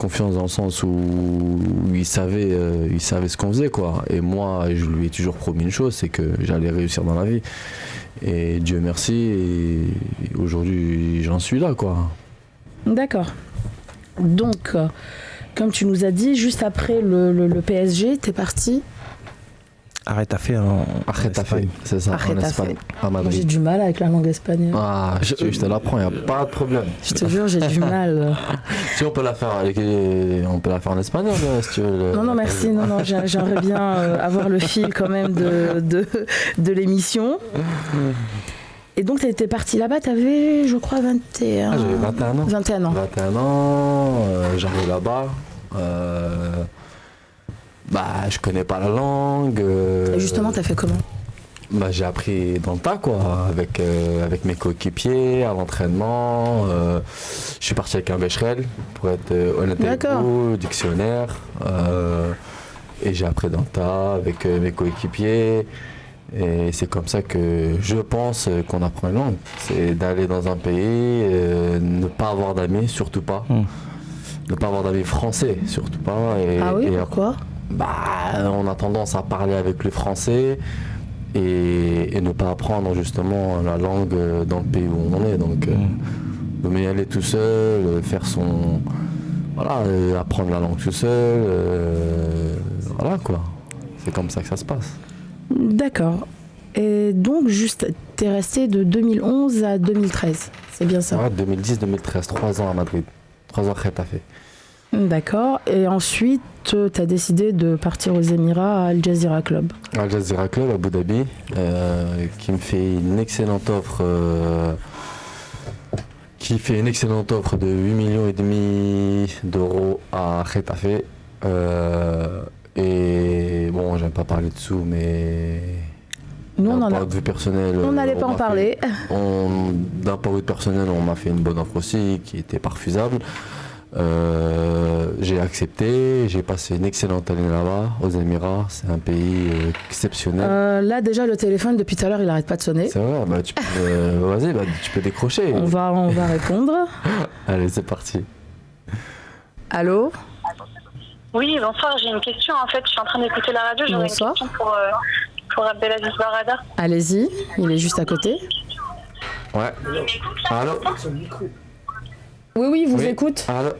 confiance dans le sens où il savait ce qu'on faisait, quoi. Et moi, je lui ai toujours promis une chose, c'est que j'allais réussir dans la vie. Et Dieu merci, et aujourd'hui, j'en suis là, quoi. D'accord. Donc, comme tu nous as dit, juste après le PSG, t'es parti. Arrête à faire c'est ça, en Espagne, à Moi, j'ai Madrid. du mal avec la langue espagnole. Ah, je te l'apprends, il n'y a pas de problème. Je te jure, j'ai du mal. Si on peut la faire en espagnol, si tu veux. Non, merci. Non, j'aimerais bien avoir le fil quand même de l'émission. Et donc, t'étais parti là-bas, t'avais, je crois, 21... Ah, j'avais 21 ans. 21 ans. 21 ans, j'arrive là-bas. Je connais pas la langue. Et justement, t'as fait comment ? J'ai appris dans le tas, quoi, avec mes coéquipiers, à l'entraînement. Je suis parti avec un Becherel, pour être honnête avec vous, dictionnaire. Et j'ai appris dans le tas avec mes coéquipiers. Et c'est comme ça que je pense qu'on apprend une langue. C'est d'aller dans un pays, ne pas avoir d'amis, surtout pas. Ne pas avoir d'amis français, surtout pas. Pourquoi ? On a tendance à parler avec le français et ne pas apprendre justement la langue dans le pays où on est. Donc, mais aller tout seul, faire son... Voilà, apprendre la langue tout seul. Voilà, quoi. C'est comme ça que ça se passe. D'accord. Et donc, juste, t'es resté de 2011 à 2013, c'est bien ça ? Ouais, 2010-2013, 3 ans à Madrid. 3 ans à Getafe. D'accord. Et ensuite, t'as décidé de partir aux Émirats à Al Jazeera Club. Al Jazeera Club à Abu Dhabi, qui me fait une excellente offre. De 8,5 millions d'euros à Getafe. Et bon, j'aime pas parler de sous, mais nous, d'un point de vue personnel, on n'allait pas en parler. D'un point de vue personnel, on m'a fait une bonne offre aussi, qui était pas refusable. J'ai accepté, j'ai passé une excellente année là-bas, aux Émirats. C'est un pays exceptionnel. Là, déjà, le téléphone, depuis tout à l'heure, il n'arrête pas de sonner. C'est vrai, tu peux, vas-y, tu peux décrocher. On va répondre. Allez, c'est parti. Allô ? Oui, bonsoir, j'ai une question. En fait, je suis en train d'écouter la radio. J'aurais une question pour Abdelaziz Barada. Allez-y, il est juste à côté. Ouais. Allô ? Oui, vous écoute. Allô ?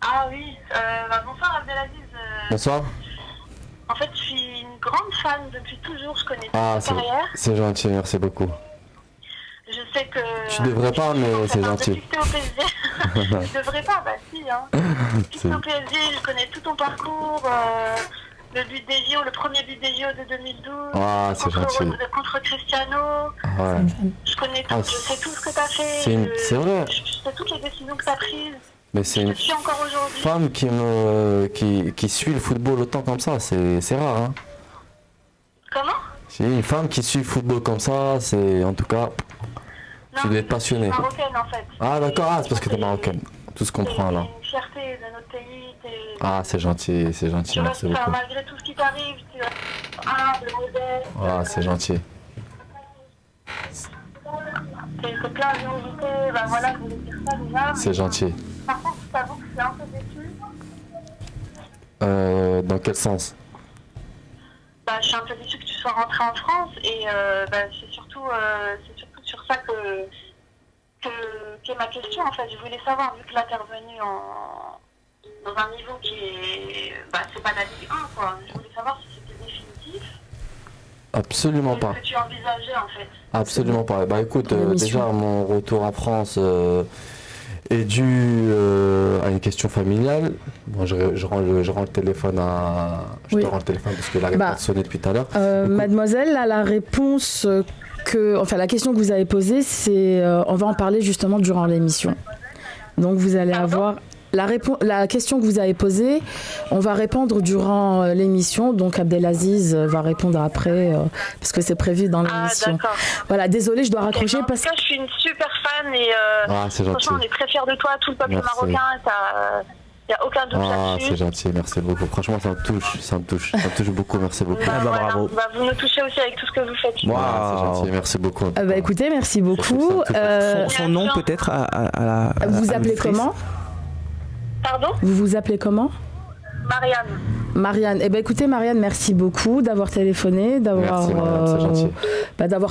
Ah oui, bonsoir Abdelaziz. Bonsoir. En fait, je suis une grande fan depuis toujours. Je connais toute ta carrière. C'est gentil, merci beaucoup. Je sais que... Tu devrais pas, mais c'est gentil. Depuis que t'es au PSG. Je devrais pas, si. Depuis que t'es au PSG, je connais tout ton parcours. Le but des JO, le premier but des JO de 2012. Ah, c'est gentil. Contre Cristiano. Ouais. Je connais tout, je sais tout ce que t'as fait. C'est vrai. Je sais toutes les décisions que t'as prises. Mais c'est une femme qui suit le football autant comme ça, c'est rare. Hein. Comment ? C'est une femme qui suit le football comme ça, c'est en tout cas... Tu dois être passionnée. Je suis marocaine en fait. Ah d'accord, c'est parce que t'es marocaine. Tout se comprend là. C'est une fierté de notre pays. Ah c'est gentil, merci beaucoup. Malgré tout ce qui t'arrive, tu es humble, modeste. Ah c'est gentil. C'est plein d'humilité, voilà, je voulais dire ça déjà. C'est gentil. Par contre, je t'avoue que je suis un peu déçue. Dans quel sens ? Je suis un peu déçue que tu sois rentrée en France et c'est surtout sur ça que ma question en fait. Je voulais savoir, vu que là t'es revenue dans un niveau qui est... c'est pas la Ligue 1 quoi. Je voulais savoir si c'était définitif. Absolument pas. Ce que tu envisageais en fait. Absolument pas. Écoute, déjà mon retour en France est dû à une question familiale. Bon, je rends le téléphone à... Je te rends le téléphone parce que la réponse sonnait depuis tout à l'heure. Mademoiselle, là, la réponse la question que vous avez posée, c'est... on va en parler justement durant l'émission. Donc vous allez avoir... La question que vous avez posée, on va répondre durant l'émission. Donc Abdelaziz va répondre après, parce que c'est prévu dans l'émission. D'accord. Voilà, désolée, je dois raccrocher parce que... je suis une super fan et franchement, on est très fiers de toi, tout le peuple marocain. Il n'y a aucun doute là-dessus. C'est gentil, merci beaucoup. Franchement, ça me touche beaucoup, merci beaucoup. Bravo. Vous nous touchez aussi avec tout ce que vous faites. C'est gentil, merci beaucoup. Écoutez, merci beaucoup. Son nom peut-être Vous appelez comment ? Pardon? Vous vous appelez comment? Marianne. Marianne. Eh bien, écoutez, Marianne, merci beaucoup d'avoir téléphoné, d'avoir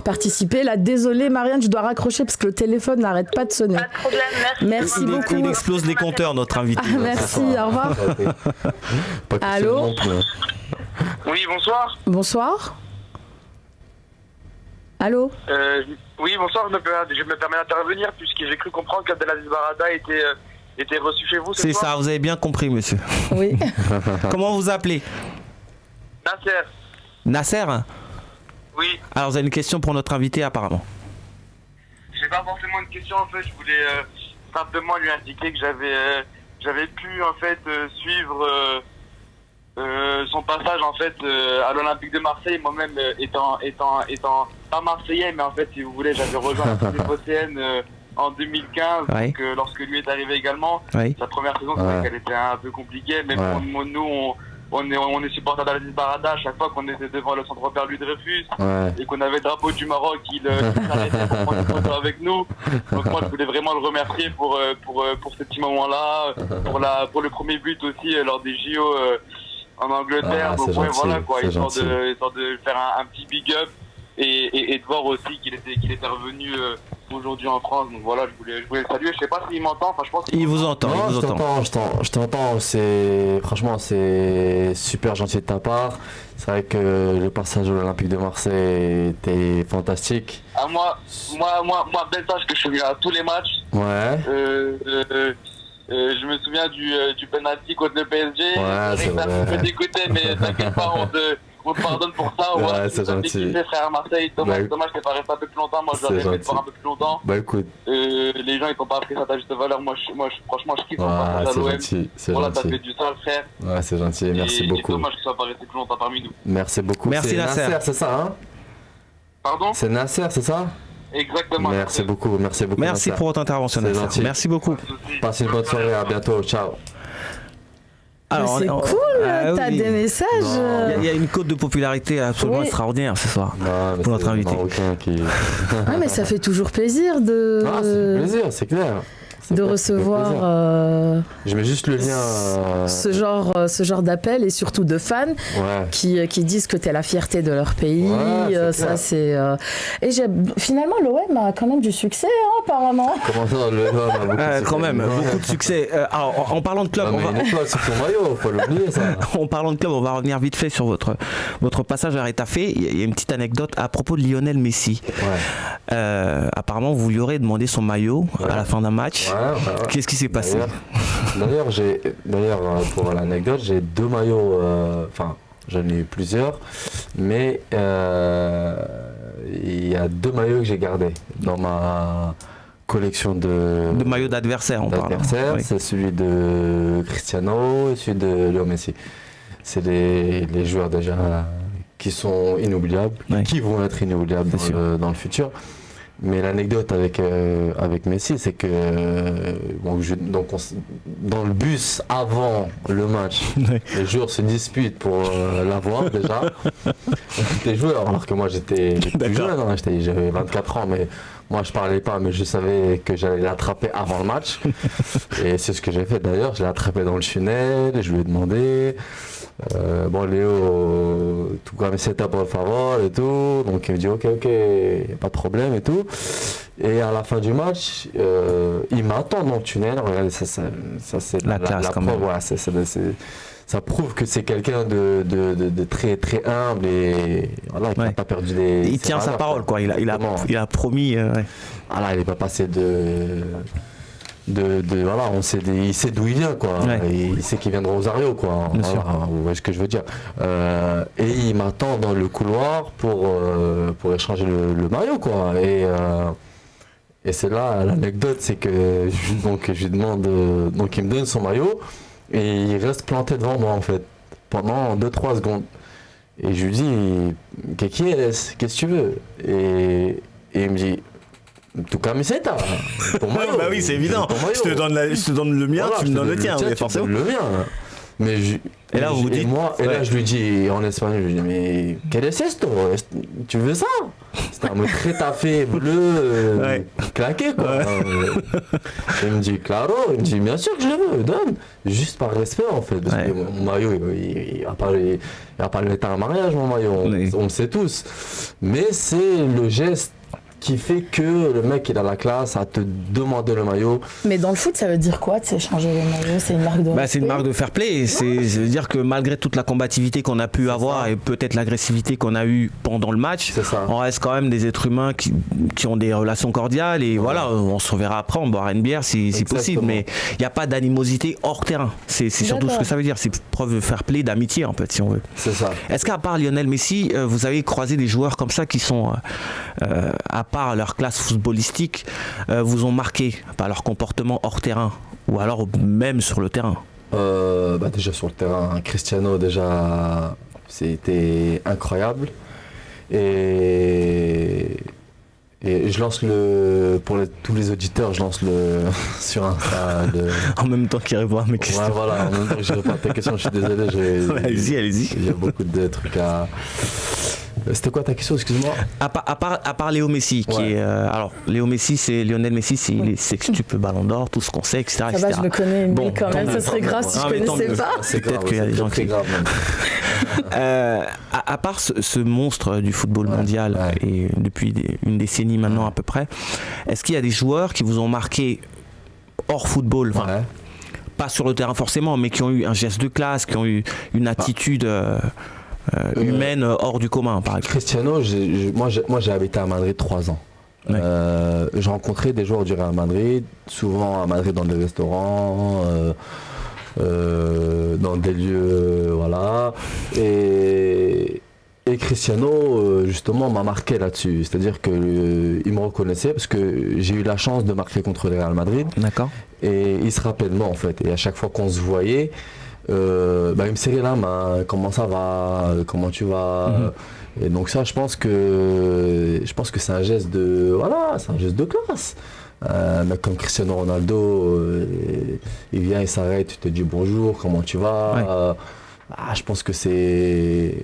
participé. Là, désolée, Marianne, je dois raccrocher parce que le téléphone n'arrête pas de sonner. Pas de problème, Merci beaucoup. Il explose les compteurs, notre invité. Merci, au revoir. Allô? Oui, bonsoir. Bonsoir. Allô? Oui, bonsoir, je me permets d'intervenir puisque j'ai cru comprendre qu'Abdelaziz Barada était reçu chez vous ce soir. C'est ça, vous avez bien compris, monsieur. Oui. Comment vous appelez? Nasser. Nasser? Oui. Alors, vous avez une question pour notre invité, apparemment. J'ai pas forcément une question, en fait, je voulais simplement lui indiquer que j'avais pu, en fait, suivre son passage, en fait, à l'Olympique de Marseille, moi-même étant pas marseillais, mais en fait, si vous voulez, j'avais rejoint la Coupe océane en 2015, ouais. donc, lorsque lui est arrivé également. Ouais. Sa première saison, c'est vrai qu'elle était un peu compliquée, mais pour nous, on est supporters d'Abdelaziz Barada. À chaque fois qu'on était devant le centre Perlu Dreyfus et qu'on avait le drapeau du Maroc, il s'arrêtait pour prendre une photo avec nous. Donc moi, je voulais vraiment le remercier pour ce petit moment-là, pour le premier but aussi lors des JO en Angleterre. Donc ouais, voilà quoi, histoire de faire un petit big up et de voir aussi qu'il était revenu aujourd'hui en France. Donc voilà, je voulais le saluer. Je sais pas s'il m'entend. Enfin, je pense qu'il vous entend. Non, je t'entends. Franchement, c'est super gentil de ta part. C'est vrai que le passage à l'Olympique de Marseille était fantastique. Ah, moi, belle tâche que je suis venu à tous les matchs. Ouais. Je me souviens du penalty contre le PSG. Ouais, c'est vrai. Je peux t'écouter, mais t'inquiète pas, on te pardonne pour ça. Ouais, c'est gentil. Frère à Marseille, dommage, t'es pas resté un peu plus longtemps. Moi, j'aurais aimé te voir un peu plus longtemps. Bah écoute. Les gens, ils t'ont pas appris ça à ta juste valeur. Moi, franchement, je kiffe ton passage à l'OM. Voilà, t'as fait du sale, frère. Ouais, c'est gentil, merci beaucoup. C'est dommage que tu sois pas resté plus longtemps parmi nous. Merci beaucoup. Merci, Nasser. C'est ça, hein? Pardon? C'est Nasser, c'est ça? Exactement. Merci beaucoup. Merci Nasser. pour votre intervention, Nasser. Merci beaucoup. Passez une bonne soirée, à bientôt, ciao. Alors, c'est cool, t'as des messages. Il y a une cote de popularité absolument extraordinaire ce soir pour notre invité. Ah, mais ça fait toujours plaisir de. Ah, c'est plaisir, c'est clair. De recevoir je mets juste le lien ce genre d'appel et surtout de fans qui disent que t'es la fierté de leur pays. Ça c'est et finalement l'OM a quand même du succès apparemment. Comment ça, l'OM a beaucoup de succès, quand même beaucoup de succès. Alors en parlant de club, c'est ton maillot, faut l'oublier ça. En parlant de club, on va revenir vite fait sur votre passage à Retafe. Il y a une petite anecdote à propos de Lionel Messi. Apparemment vous lui aurez demandé son maillot à la fin d'un match. Qu'est-ce qui s'est passé? D'ailleurs, pour l'anecdote, j'ai 2 maillots, enfin j'en ai eu plusieurs, mais il y a 2 maillots que j'ai gardés dans ma collection de maillots d'adversaires. C'est celui de Cristiano et celui de Léo Messi. C'est les joueurs déjà qui sont inoubliables, qui vont être inoubliables dans le futur. Mais l'anecdote avec Messi, c'est que dans le bus avant le match, les joueurs se disputent pour l'avoir déjà. Les joueurs, alors que moi j'étais plus jeune, j'avais 24 ans, mais moi je parlais pas, mais je savais que j'allais l'attraper avant le match. Et c'est ce que j'ai fait d'ailleurs, je l'ai attrapé dans le tunnel, je lui ai demandé. Léo, tu come siete por favor et tout, donc il me dit ok, pas de problème et tout. Et à la fin du match, il m'attend dans le tunnel. Regardez, ça c'est la preuve, voilà, ça prouve que c'est quelqu'un de très très humble et voilà, il n'a pas perdu il tient sa parole quoi. Il a promis. Voilà, il n'est pas passé voilà, il sait d'où il vient quoi. Il sait qu'il vient de Rosario quoi. Voilà, vous voyez ce que je veux dire. Et il m'attend dans le couloir pour échanger le maillot quoi. Et c'est là l'anecdote, c'est que je lui demande, donc il me donne son maillot et il reste planté devant moi en fait pendant 2-3 secondes. Et je lui dis qu'est-ce que tu veux? Et il me dit tu camiseta, ton maillot. Bah oui, c'est évident. Je te donne le mien, voilà, tu me donnes le tien, forcément. Le mien. Mais et là, vous dites, là, je lui dis en espagnol, je lui dis, mais quel est esto? Tu veux ça? C'était un mot très taffé, bleu, claqué, quoi. Il me dit, claro, il me dit, bien sûr que je le veux, donne. Juste par respect, en fait. Parce que mon maillot, il va pas le mettre à un mariage, mon maillot. On le sait tous. Mais c'est le geste qui fait que le mec il a la classe à te demander le maillot. Mais dans le foot, ça veut dire quoi de s'échanger les maillots? C'est une marque de c'est une marque de fair play. C'est-à-dire que malgré toute la combativité qu'on a pu avoir et peut-être l'agressivité qu'on a eue pendant le match, on reste quand même des êtres humains qui ont des relations cordiales et voilà, on se reverra après, on boira une bière si possible, mais il n'y a pas d'animosité hors terrain. C'est surtout ce que ça veut dire. C'est preuve de fair play, d'amitié en fait, si on veut. C'est ça. Est-ce qu'à part Lionel Messi, vous avez croisé des joueurs comme ça qui sont à part leur classe footballistique, vous ont marqué par leur comportement hors terrain ou alors même sur le terrain? Déjà sur le terrain, Cristiano déjà c'était incroyable et je lance tous les auditeurs, je lance sur Insta en même temps qu'il répond à mes questions. Ouais, voilà, en même temps que je réponds à tes questions, je suis désolé. Allez-y. Il y a beaucoup de trucs à. C'était quoi ta question, excuse-moi? À part Léo Messi, qui est alors Léo Messi, c'est Lionel Messi, c'est sextuple Ballon d'Or, tout ce qu'on sait, etc. Ça va, je le connais, mais quand même, ça serait grave si je connaissais pas. C'est peut-être qu'il y a des gens qui. À part ce monstre du football mondial et depuis une décennie maintenant à peu près, est-ce qu'il y a des joueurs qui vous ont marqué hors football, pas sur le terrain forcément, mais qui ont eu un geste de classe, qui ont eu une attitude humaine hors du commun, par exemple? Cristiano, moi j'ai habité à Madrid 3 ans. J'ai rencontré des joueurs du Real Madrid, souvent à Madrid dans des restaurants, dans des lieux, voilà. Et Cristiano, justement, m'a marqué là-dessus. C'est-à-dire qu'il me reconnaissait parce que j'ai eu la chance de marquer contre le Real Madrid. D'accord. Et il se rappelait de moi, en fait. Et à chaque fois qu'on se voyait, il me serrait la main. Comment ça va? Comment tu vas? Et donc ça, je pense que c'est un geste de, c'est un geste de classe. Un mec comme Cristiano Ronaldo, il vient, il s'arrête, tu te dis bonjour, comment tu vas? Je pense que c'est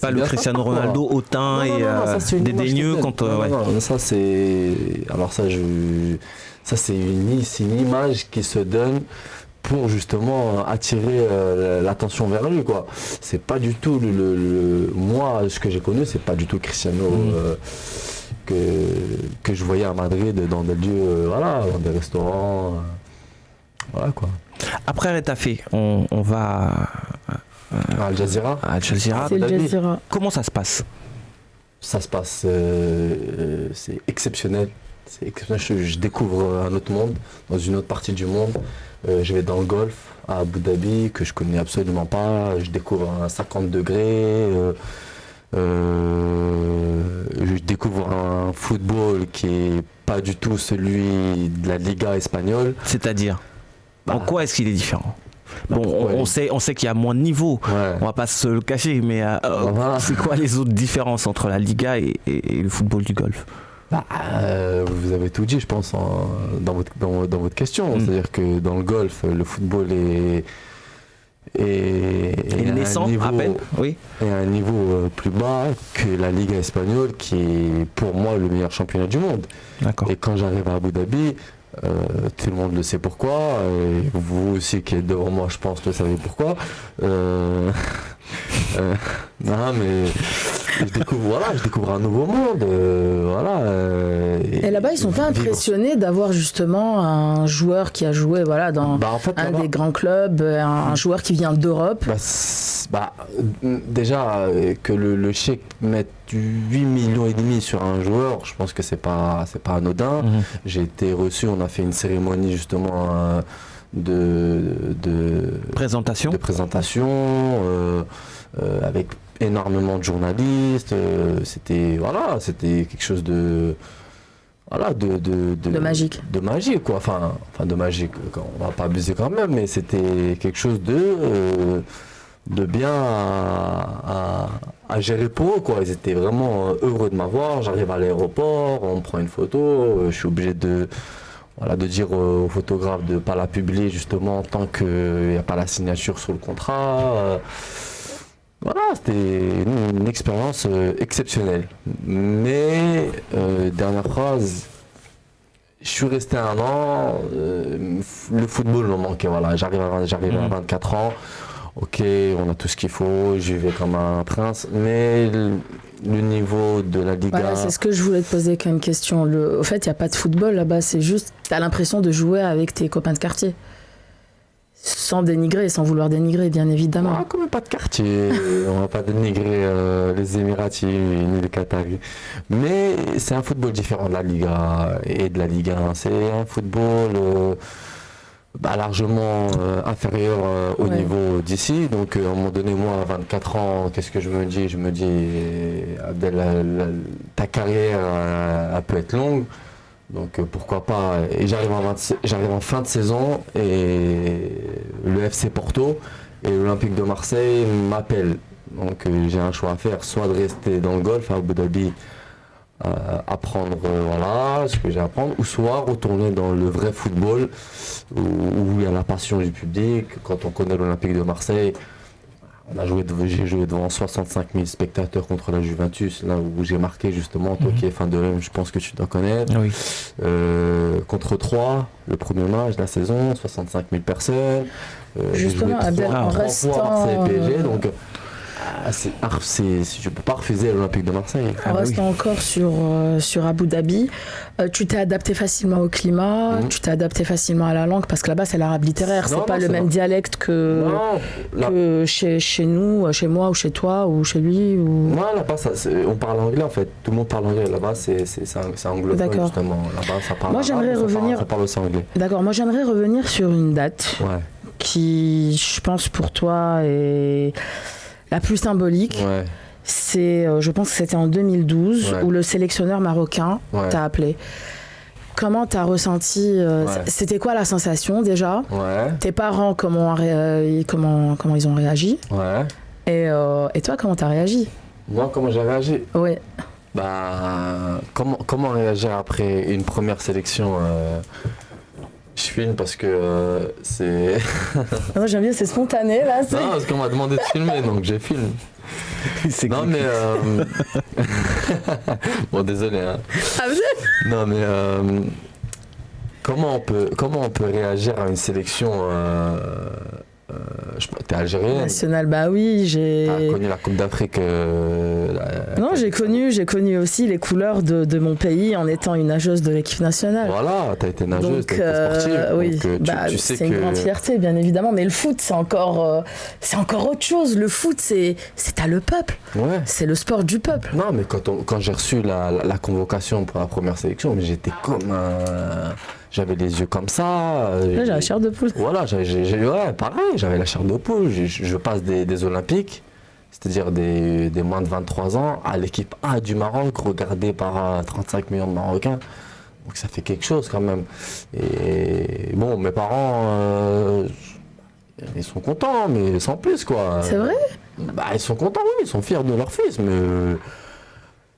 pas le Cristiano Ronaldo hautain et dédaigneux quand non, ça c'est c'est une image qui se donne pour justement attirer l'attention vers lui, quoi. C'est pas du tout moi, ce que j'ai connu, c'est pas du tout Cristiano que je voyais à Madrid dans des lieux, dans des restaurants, quoi. Après Retafe, on va à Al Jazeera. C'est Al Jazeera. Comment ça se passe? Ça se passe, c'est exceptionnel. Je découvre un autre monde, dans une autre partie du monde. Je vais dans le golfe à Abu Dhabi, que je connais absolument pas. Je découvre un 50 degrés. Je découvre un football qui est pas du tout celui de la Liga espagnole. C'est-à-dire, en quoi est-ce qu'il est différent? On sait qu'il y a moins de niveaux, on va pas se le cacher, mais c'est quoi les autres différences entre la Liga et le football du golfe? Vous avez tout dit, je pense, dans votre question. C'est-à-dire que dans le golf, le football est naissant, à un niveau plus bas que la Liga espagnole, qui est pour moi le meilleur championnat du monde. D'accord. Et quand j'arrive à Abu Dhabi, tout le monde le sait pourquoi, et vous aussi qui êtes devant moi, je pense, le savez pourquoi. Non, mais je découvre un nouveau monde, et là-bas, ils sont pas impressionnés d'avoir justement un joueur qui a joué dans un des grands clubs, un joueur qui vient d'Europe. Déjà que le Cheikh mette 8,5 millions sur un joueur, je pense que c'est pas anodin. J'ai été reçu, on a fait une cérémonie justement de présentation, avec énormément de journalistes. C'était quelque chose de magique. De magique, quoi. Enfin de magique, on va pas abuser quand même, mais c'était quelque chose de bien à gérer pour eux, quoi. Ils étaient vraiment heureux de m'avoir. J'arrive à l'aéroport, on me prend une photo, je suis obligé de Voilà, de dire aux photographes de ne pas la publier justement tant qu'il n'y a pas la signature sur le contrat. Voilà, c'était une expérience exceptionnelle. Mais, dernière phrase, je suis resté 1 an, le football me manquait. Voilà. J'arrive à 24 ans, ok, on a tout ce qu'il faut, j'y vais comme un prince, mais le niveau de la Liga... Voilà, c'est ce que je voulais te poser comme question. Au fait, il n'y a pas de football là-bas, c'est juste, tu as l'impression de jouer avec tes copains de quartier. Sans dénigrer, sans vouloir dénigrer, bien évidemment. Ah, comme pas de quartier, on va pas dénigrer les Émiratis ni les Qataris. Mais c'est un football différent de la Liga et de la Ligue 1. C'est un football largement inférieur au niveau d'ici. Donc à un moment donné, moi à 24 ans, qu'est-ce que je me dis ? Je me dis, Abdel, ta carrière elle peut être longue. Donc pourquoi pas. Et j'arrive en fin de saison et le FC Porto et l'Olympique de Marseille m'appellent. Donc j'ai un choix à faire, soit de rester dans le golf à Abu Dhabi, apprendre ce que j'ai à apprendre, ou soit retourner dans le vrai football où il y a la passion du public. Quand on connaît l'Olympique de Marseille, j'ai joué devant 65 000 spectateurs contre la Juventus, là où j'ai marqué justement, toi qui es fan de l'OM, je pense que tu dois connaître. Oui. Contre 3, le premier match de la saison, 65 000 personnes. Justement, Abdel, en restant... PSG, donc je ne peux pas refuser l'Olympique de Marseille. En restant encore sur Abu Dhabi, tu t'es adapté facilement au climat, tu t'es adapté facilement à la langue, parce que là-bas c'est l'arabe littéraire, c'est pas le même dialecte que chez nous, chez moi ou chez toi ou chez lui ou... Non, là-bas on parle anglais en fait, tout le monde parle anglais, là-bas c'est anglophone justement, là-bas ça parle arabe, ça parle aussi anglais. D'accord, moi j'aimerais revenir sur une date qui, je pense pour toi est la plus symbolique. C'est, je pense que c'était en 2012 où le sélectionneur marocain t'a appelé. Comment t'as ressenti c'était quoi la sensation déjà? Tes parents, comment ils ont réagi? Et toi, comment t'as réagi? Moi, comment j'ai réagi? Oui. Comment réagir après une première sélection? Je filme parce que c'est... Non, j'aime bien, c'est spontané là. Non, parce qu'on m'a demandé de filmer, donc j'ai filmé. Non mais... Bon, désolé. Hein. Non mais... Comment on peut réagir à une sélection t'es algérienne? Nationale, bah oui, T'as connu la Coupe d'Afrique Non, j'ai connu aussi les couleurs de mon pays en étant une nageuse de l'équipe nationale. Voilà, t'as été nageuse, t'as été sportive. Oui, donc, tu sais c'est une grande fierté, bien évidemment, mais le foot, c'est encore autre chose. Le foot, t'as le peuple. C'est le sport du peuple. Non, mais quand j'ai reçu la convocation pour la première sélection, j'étais comme un... J'avais les yeux comme ça. J'avais la chair de poule. Voilà, pareil, j'avais la chair de poule. Je passe des Olympiques, c'est-à-dire des moins de 23 ans, à l'équipe A du Maroc, regardée par 35 millions de Marocains. Donc ça fait quelque chose quand même. Et bon, mes parents, ils sont contents, mais sans plus quoi. C'est vrai? Ils sont contents, oui, ils sont fiers de leur fils, mais...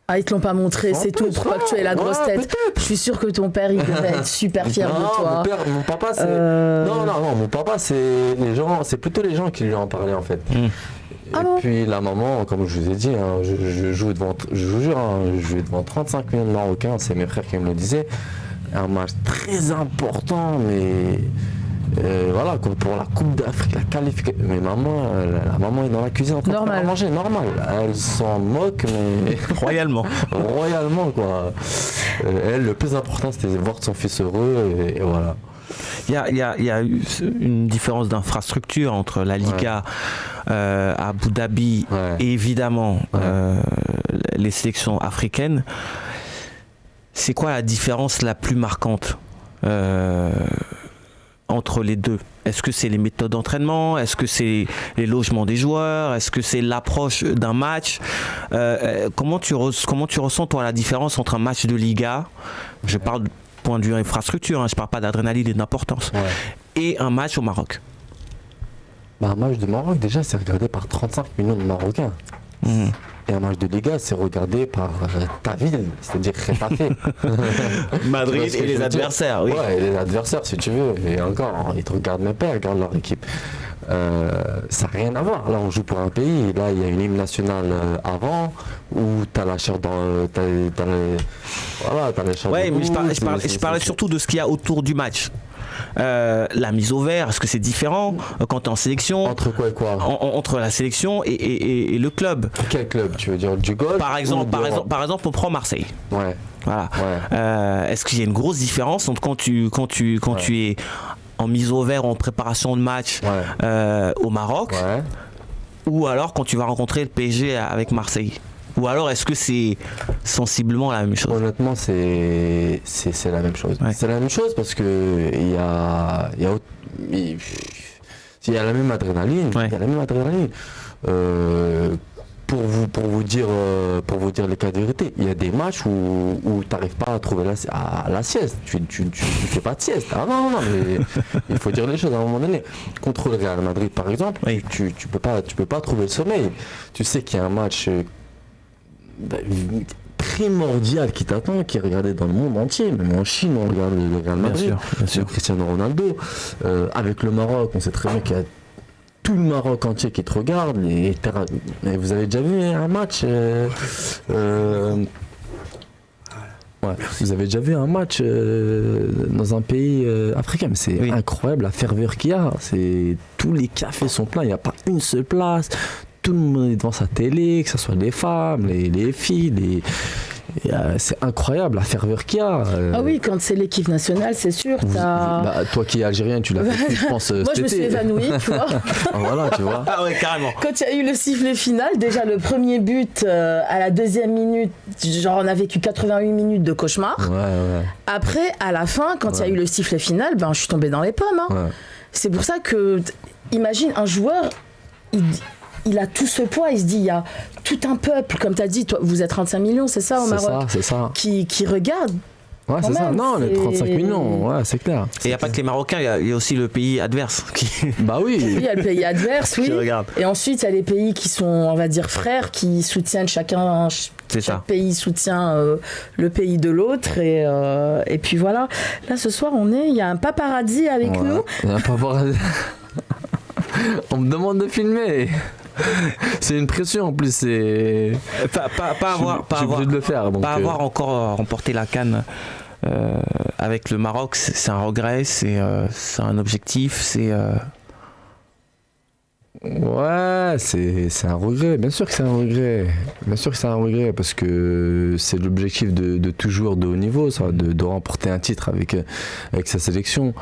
Ah, ils te l'ont pas montré, c'est tout, pour pas que tu aies la grosse tête. Je suis sûre que ton père, il devait être super fier de toi. Mon papa, c'est... Non, mon papa, c'est plutôt les gens qui lui en parlaient en fait. Puis la maman, comme je vous ai dit, hein, je joue devant 35 millions de Marocains, c'est mes frères qui me le disaient. Un match très important, mais... voilà, comme pour la Coupe d'Afrique, la qualification. Mais la maman est dans la cuisine en train de manger, normal. Elle s'en moque, mais... Royalement. Royalement, quoi. Elle, le plus important, c'était de voir son fils heureux, et voilà. Il y a une différence d'infrastructure entre la Liga à Abu Dhabi et évidemment les sélections africaines. C'est quoi la différence la plus marquante entre les deux? Est-ce que c'est les méthodes d'entraînement? Est-ce que c'est les logements des joueurs? Est-ce que c'est l'approche d'un match? Comment tu ressens toi la différence entre un match de Liga, je parle du point de vue infrastructure, hein, je parle pas d'adrénaline et d'importance, et un match au Maroc? Un match de Maroc, déjà, c'est regardé par 35 millions de Marocains. Et un match de Liga, c'est regardé par ta ville, c'est-à-dire Getafe. Madrid et les adversaires, oui. Ouais, et les adversaires, si tu veux. Et encore, ils te regardent même pas, ils regardent leur équipe. Ça n'a rien à voir. Là, on joue pour un pays. Là, il y a une hymne nationale avant où tu as la chair dans. Voilà, tu as la chair ouais, dans. Mais je parlais surtout de ce qu'il y a autour du match. La mise au vert, est-ce que c'est différent quand tu es en sélection? Entre quoi et quoi? Entre la sélection et le club. Quel club? Tu veux dire du golf? Par exemple, on prend Marseille. Ouais. Voilà. Ouais. Est-ce qu'il y a une grosse différence entre quand tu es en mise au vert, en préparation de match au Maroc, ou alors quand tu vas rencontrer le PSG avec Marseille? Ou alors est-ce que c'est sensiblement la même chose? Honnêtement, c'est la même chose. Ouais. C'est la même chose parce que il y a la même adrénaline. Il y a la même adrénaline. Pour vous dire les cas de vérité, il y a des matchs où tu n'arrives pas à trouver la sieste. Tu fais pas de sieste. Ah non, mais il faut dire les choses à un moment donné. Contre le Real Madrid, par exemple, tu peux pas trouver le sommeil. Tu sais qu'il y a un match primordial qui t'attend, qui est regardé dans le monde entier, même en Chine on regarde le Real Madrid, bien sûr. Cristiano Ronaldo, avec le Maroc on sait très bien qu'il y a tout le Maroc entier qui te regarde, et vous avez déjà vu un match vous avez déjà vu un match dans un pays africain, mais c'est incroyable la ferveur qu'il y a, tous les cafés sont pleins, il n'y a pas une seule place, tout le monde est devant sa télé, que ce soit les femmes, les filles, c'est incroyable la ferveur qu'il y a. Ah oui, quand c'est l'équipe nationale, c'est sûr. Toi qui es algérienne, tu l'as fait, je pense. Moi, je me suis évanouie, tu vois. Voilà, tu vois. Ah ouais, carrément. Quand il y a eu le sifflet final, déjà le premier but à la deuxième minute, genre on a vécu 88 minutes de cauchemar. Ouais. Après, à la fin, quand il y a eu le sifflet final, je suis tombée dans les pommes. Hein. C'est pour ça que, imagine un joueur, il a tout ce poids, il se dit, il y a tout un peuple, comme tu as dit, toi, vous êtes 35 millions, c'est ça au Maroc? C'est ça. Qui regarde. Ouais, c'est ça. Non, les 35 millions, c'est clair. Et il n'y a pas que les Marocains, il y a aussi le pays adverse. Bah oui. Il y a le pays adverse, oui. Regarde. Et ensuite, il y a les pays qui sont, on va dire, frères, qui soutiennent chacun. Chaque pays soutient le pays de l'autre. Et puis voilà. Là, ce soir, il y a un paparazzi avec nous. Il y a un paparazzi. On me demande de filmer. C'est une pression en plus. C'est pas avoir encore remporté la CAN avec le Maroc, c'est un regret, c'est un objectif, Ouais, c'est un regret. Bien sûr que c'est un regret. Bien sûr que c'est un regret parce que c'est l'objectif de tout joueur de haut niveau, ça, de remporter un titre avec sa sélection.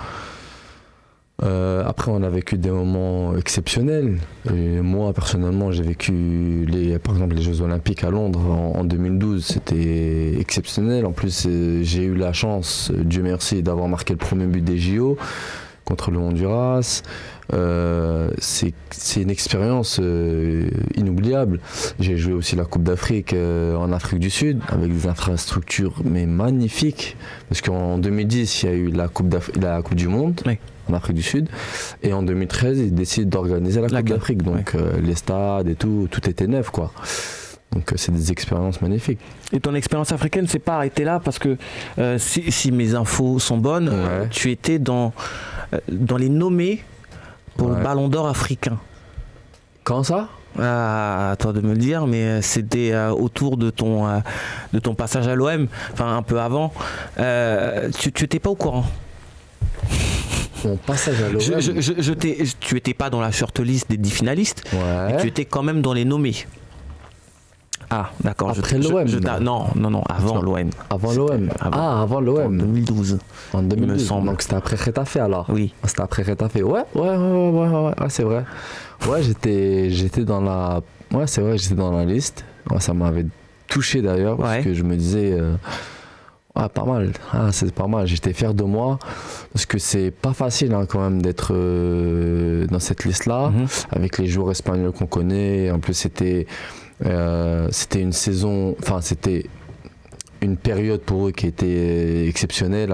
Après, on a vécu des moments exceptionnels. Et moi, personnellement, j'ai vécu par exemple les Jeux Olympiques à Londres en 2012. C'était exceptionnel. En plus, j'ai eu la chance, Dieu merci, d'avoir marqué le premier but des JO contre le Honduras. C'est une expérience inoubliable. J'ai joué aussi la Coupe d'Afrique en Afrique du Sud avec des infrastructures mais magnifiques. Parce qu'en 2010, il y a eu la Coupe du Monde. Oui. En Afrique du Sud, et en 2013 ils décident d'organiser la Coupe d'Afrique, donc les stades et tout était neuf quoi. Donc c'est des expériences magnifiques. Et ton expérience africaine s'est pas arrêtée là parce que si mes infos sont bonnes, tu étais dans les nommés pour le Ballon d'Or africain. Quand ça? À toi de me le dire, mais c'était autour de ton passage à l'OM, enfin un peu avant. Tu n'étais pas au courant? Mon passage à l'OM. Tu étais pas dans la shortlist des 10 finalistes, mais tu étais quand même dans les nommés. Ah, d'accord. Après l'OM. Non, avant l'OM. Avant l'OM. Avant l'OM. En 2012. En 2012. Il me semble. Donc c'était après Getafe alors. Oui. C'était après Getafe. Ouais, c'est vrai. Ouais, j'étais dans la. Ouais, c'est vrai, j'étais dans la liste. Ouais, ça m'avait touché d'ailleurs parce que je me disais. Pas mal. C'est pas mal. J'étais fier de moi parce que c'est pas facile quand même d'être dans cette liste-là avec les joueurs espagnols qu'on connaît. En plus, c'était une saison. Enfin, c'était une période pour eux qui était exceptionnelle.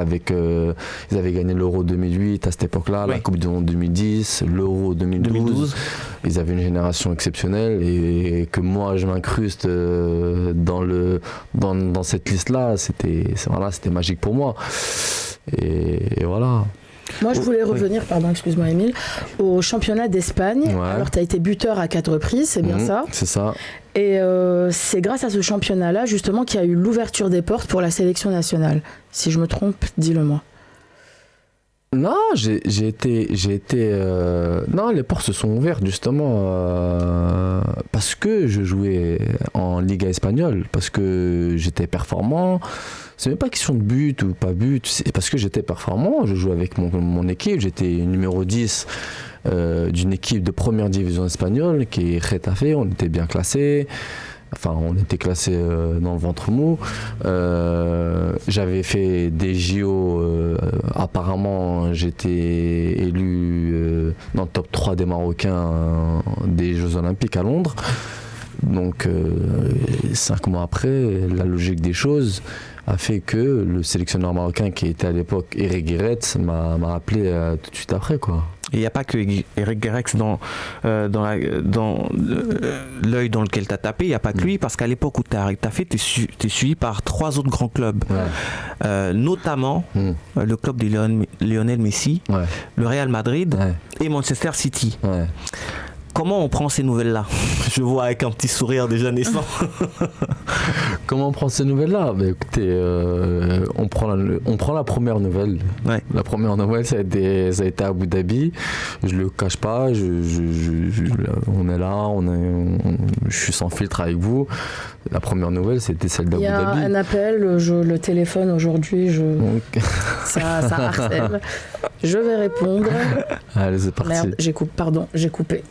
Ils avaient gagné l'Euro 2008 à cette époque-là, la Coupe du Monde 2010, l'Euro 2012. Ils avaient une génération exceptionnelle et que moi je m'incruste dans cette liste-là, c'était magique pour moi. Et voilà. Moi, je voulais revenir, excuse-moi Émile, au championnat d'Espagne. Ouais. Alors, tu as été buteur à 4 reprises, c'est bien ça ? C'est ça. Et c'est grâce à ce championnat-là, justement, qu'il y a eu l'ouverture des portes pour la sélection nationale. Si je me trompe, dis-le-moi. Non, j'ai été. Non, les portes se sont ouvertes justement parce que je jouais en Liga espagnole, parce que j'étais performant. C'est même pas question de but ou pas but, c'est parce que j'étais performant. Je jouais avec mon équipe, j'étais numéro 10 d'une équipe de première division espagnole qui est Getafe. On était bien classés. Enfin, on était classé dans le ventre mou. J'avais fait des JO. Apparemment, j'étais élu dans le top 3 des Marocains des Jeux Olympiques à Londres. Donc, 5 mois après, la logique des choses a fait que le sélectionneur marocain qui était à l'époque Eric Guéretz m'a appelé tout de suite après, quoi. Et il n'y a pas que Eric Guéretz dans l'œil dans lequel tu as tapé, il n'y a pas que lui, parce qu'à l'époque où tu as fait, tu es suivi par 3 autres grands clubs, notamment le club de Lionel Messi, le Real Madrid et Manchester City. Ouais. Comment on prend ces nouvelles-là ? Je vois avec un petit sourire déjà naissant. Comment on prend ces nouvelles-là ? Bah, écoutez, on prend la première nouvelle. Ouais. La première nouvelle, ça a été à Abu Dhabi. Je le cache pas. On est là. Je suis sans filtre avec vous. La première nouvelle, c'était celle d'Abu Dhabi. Il y a un appel. Le téléphone aujourd'hui, ça harcèle. Je vais répondre. Allez, c'est parti. Merde, j'ai coupé.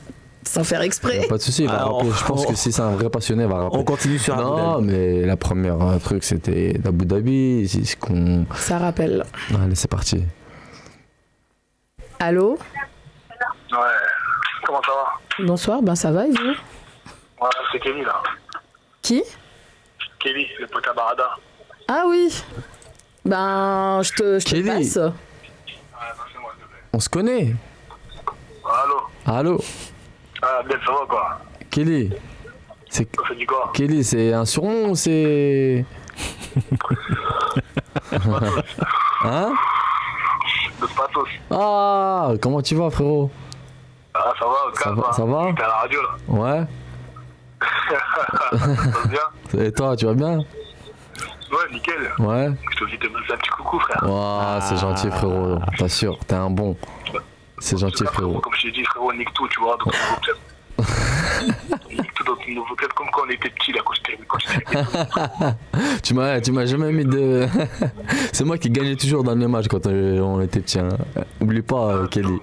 Sans faire exprès. Pas de souci, il va rappeler. Je pense que si c'est un vrai passionné, il va rappeler. On continue sur Abu Dhabi. Non, mais la première truc, c'était d'Abu Dhabi. C'est ce qu'on... Ça rappelle. Allez, c'est parti. Allô ? Ouais, comment ça va ? Bonsoir, ça va et vous ? Ouais, c'est Kelly là. Qui ? Kelly, le pote à Barada. Ah oui. Je te passe. Ouais, c'est moi, s'il te plaît. On se connaît ? Allô ? Ah, bien, ça va quoi ? Kelly, ça fait du quoi ? Kelly, c'est un surnom ou c'est... Hein ? De Spatos. Ah, comment tu vas, frérot ? Ah, ça va, au calme. Ça va ? T'es à la radio là. Ouais. Ça va bien ? Et toi, tu vas bien ? Ouais, nickel. Ouais. Je te dis, te passer un petit coucou, frère. Wow, c'est gentil, frérot. T'assures, t'es un bon. C'est gentil, frérot. Comme je t'ai dit, frérot, nique tout, tu vois, dans ton nouveau club. Nique tout dans ton nouveau club, comme quand on était petits, là, quand j'étais tu m'as jamais mis de... C'est moi qui gagnais toujours dans les matchs quand on était petits. Hein. Oublie pas, Kelly.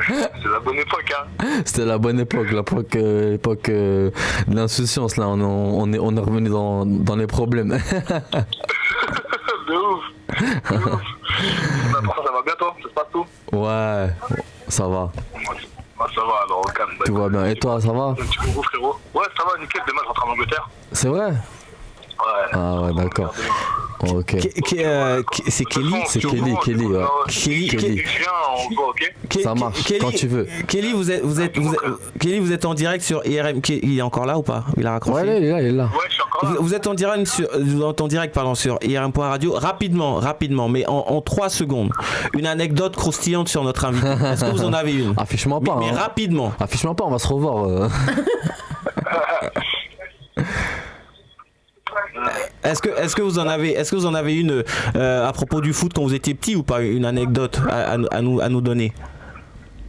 C'est la bonne époque, hein. C'était la bonne époque, l'époque de l'insouciance, là. On est revenu dans les problèmes. De ouf. Ça va bien, toi ? Ça se passe tout ? Ouais, ça va. Ça va, alors, au calme. Tout va bien. Et toi, ça va ? Un petit coucou, frérot. Ouais, ça va, nickel. Demain, je rentre en Angleterre. C'est vrai ? Ouais. Ah ouais, d'accord. Ok. C'est Kelly ? C'est Kelly, ouais. Kelly. Je viens en go, ok ? Ça marche, quand tu veux. Kelly, vous êtes en direct sur IRM. Il est encore là ou pas ? Il a raccroché ? Ouais, il est là. Ouais, je suis encore là. Vous êtes en direct sur IRM.radio. Rapidement, mais en 3 secondes. Une anecdote croustillante sur notre invité. Est-ce que vous en avez une ? Affiche-moi pas. Mais rapidement. Affiche-moi pas, on va se revoir. Est-ce que vous en avez une à propos du foot quand vous étiez petit ou pas, une anecdote à nous donner?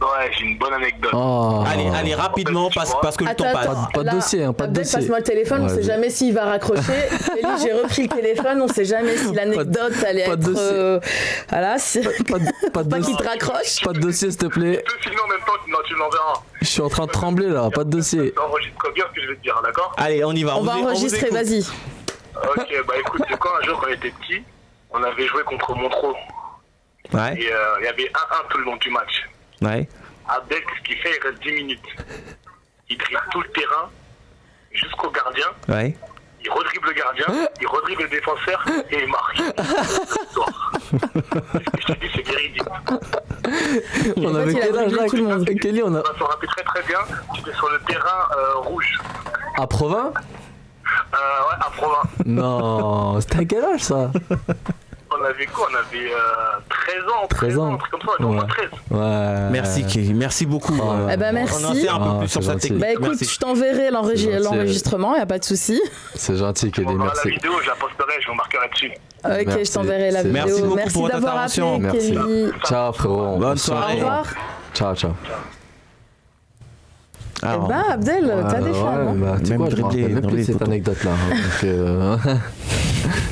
Ouais, j'ai une bonne anecdote. Oh. Allez, rapidement, parce que le temps passe. Pas de dossier, pas de dossier. Passe-moi le téléphone, on sait jamais s'il va raccrocher. Ellie, j'ai repris le téléphone, on sait jamais si l'anecdote allait être... Voilà, pas qu'il te raccroche. Pas de dossier, s'il te plaît. Tu peux filmer en même temps, tu l'enverras. Je suis en train de trembler là, pas de dossier. Enregistre bien ce que je vais te dire, d'accord? Allez, on y va. On va enregistrer, vas-y. Ok, bah écoute, c'est quoi, un jour quand on était petit, on avait joué contre Montreux. Ouais. Et il y avait 1-1 tout le long du match. Ouais. Abdel, ce qu'il fait, il reste 10 minutes. Il dribble tout le terrain jusqu'au gardien. Ouais. il redribble le gardien, il redribble le défenseur et il marque. Je te dis, c'est véridique. On avait quel âge là, Kelly? On s'en rappelle très bien, tu étais sur le terrain rouge. À Provins? Ouais, à Provins. Non, c'était à quel âge ça? On avait quoi? On avait 13 ans, un truc comme ça, on avait 13. Ouais. Merci Kelly, merci beaucoup. Eh ben merci. On en sait un peu plus sur sa technique. Bah écoute, merci. je t'enverrai l'enregistrement, y a pas de souci. C'est gentil Kelly, merci. La vidéo, je la posterai, je vous marquerai dessus. Ok, merci. Je t'enverrai la vidéo. Merci beaucoup pour votre d'avoir intervention. appelé, Merci. Kelly. Ciao frérot. Bonne soirée. Au revoir. Ciao. Eh ben Abdel, t'as des fans. Bah, tu sais quoi, je me rappelle même plus de cette anecdote là.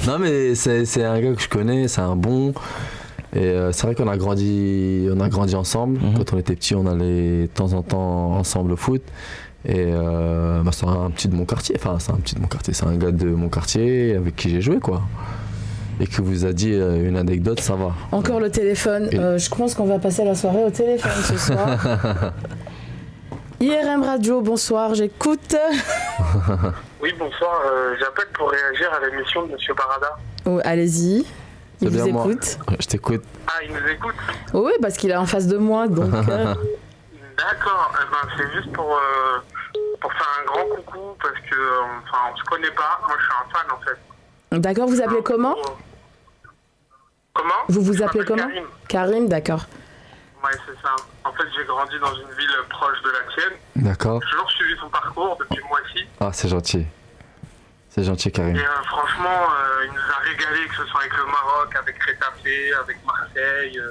Non mais c'est un gars que je connais, c'est un bon. Et c'est vrai qu'on a grandi ensemble. Quand on était petits, on allait de temps en temps ensemble au foot. Et c'est un petit de mon quartier. Enfin, c'est un gars de mon quartier avec qui j'ai joué quoi. Et qui vous a dit une anecdote, ça va. Encore le téléphone. Je pense qu'on va passer la soirée au téléphone ce soir. IRM Radio, bonsoir, j'écoute. Oui, bonsoir, j'appelle pour réagir à l'émission de Monsieur Barada. Oh, allez-y, il vous écoute. Je t'écoute. Ah, il nous écoute? Oui, parce qu'il est en face de moi, donc... D'accord, c'est juste pour faire un grand coucou, parce que, on se connaît pas, moi je suis un fan en fait. D'accord, vous appelez comment? Comment? Vous appelez comment? Karim, d'accord. Ouais, c'est ça. En fait, j'ai grandi dans une ville proche de la tienne. D'accord. J'ai toujours suivi son parcours depuis moi aussi. Ah, c'est gentil. C'est gentil, Karim. Et franchement, il nous a régalé, que ce soit avec le Maroc, avec Rétafé, avec Marseille.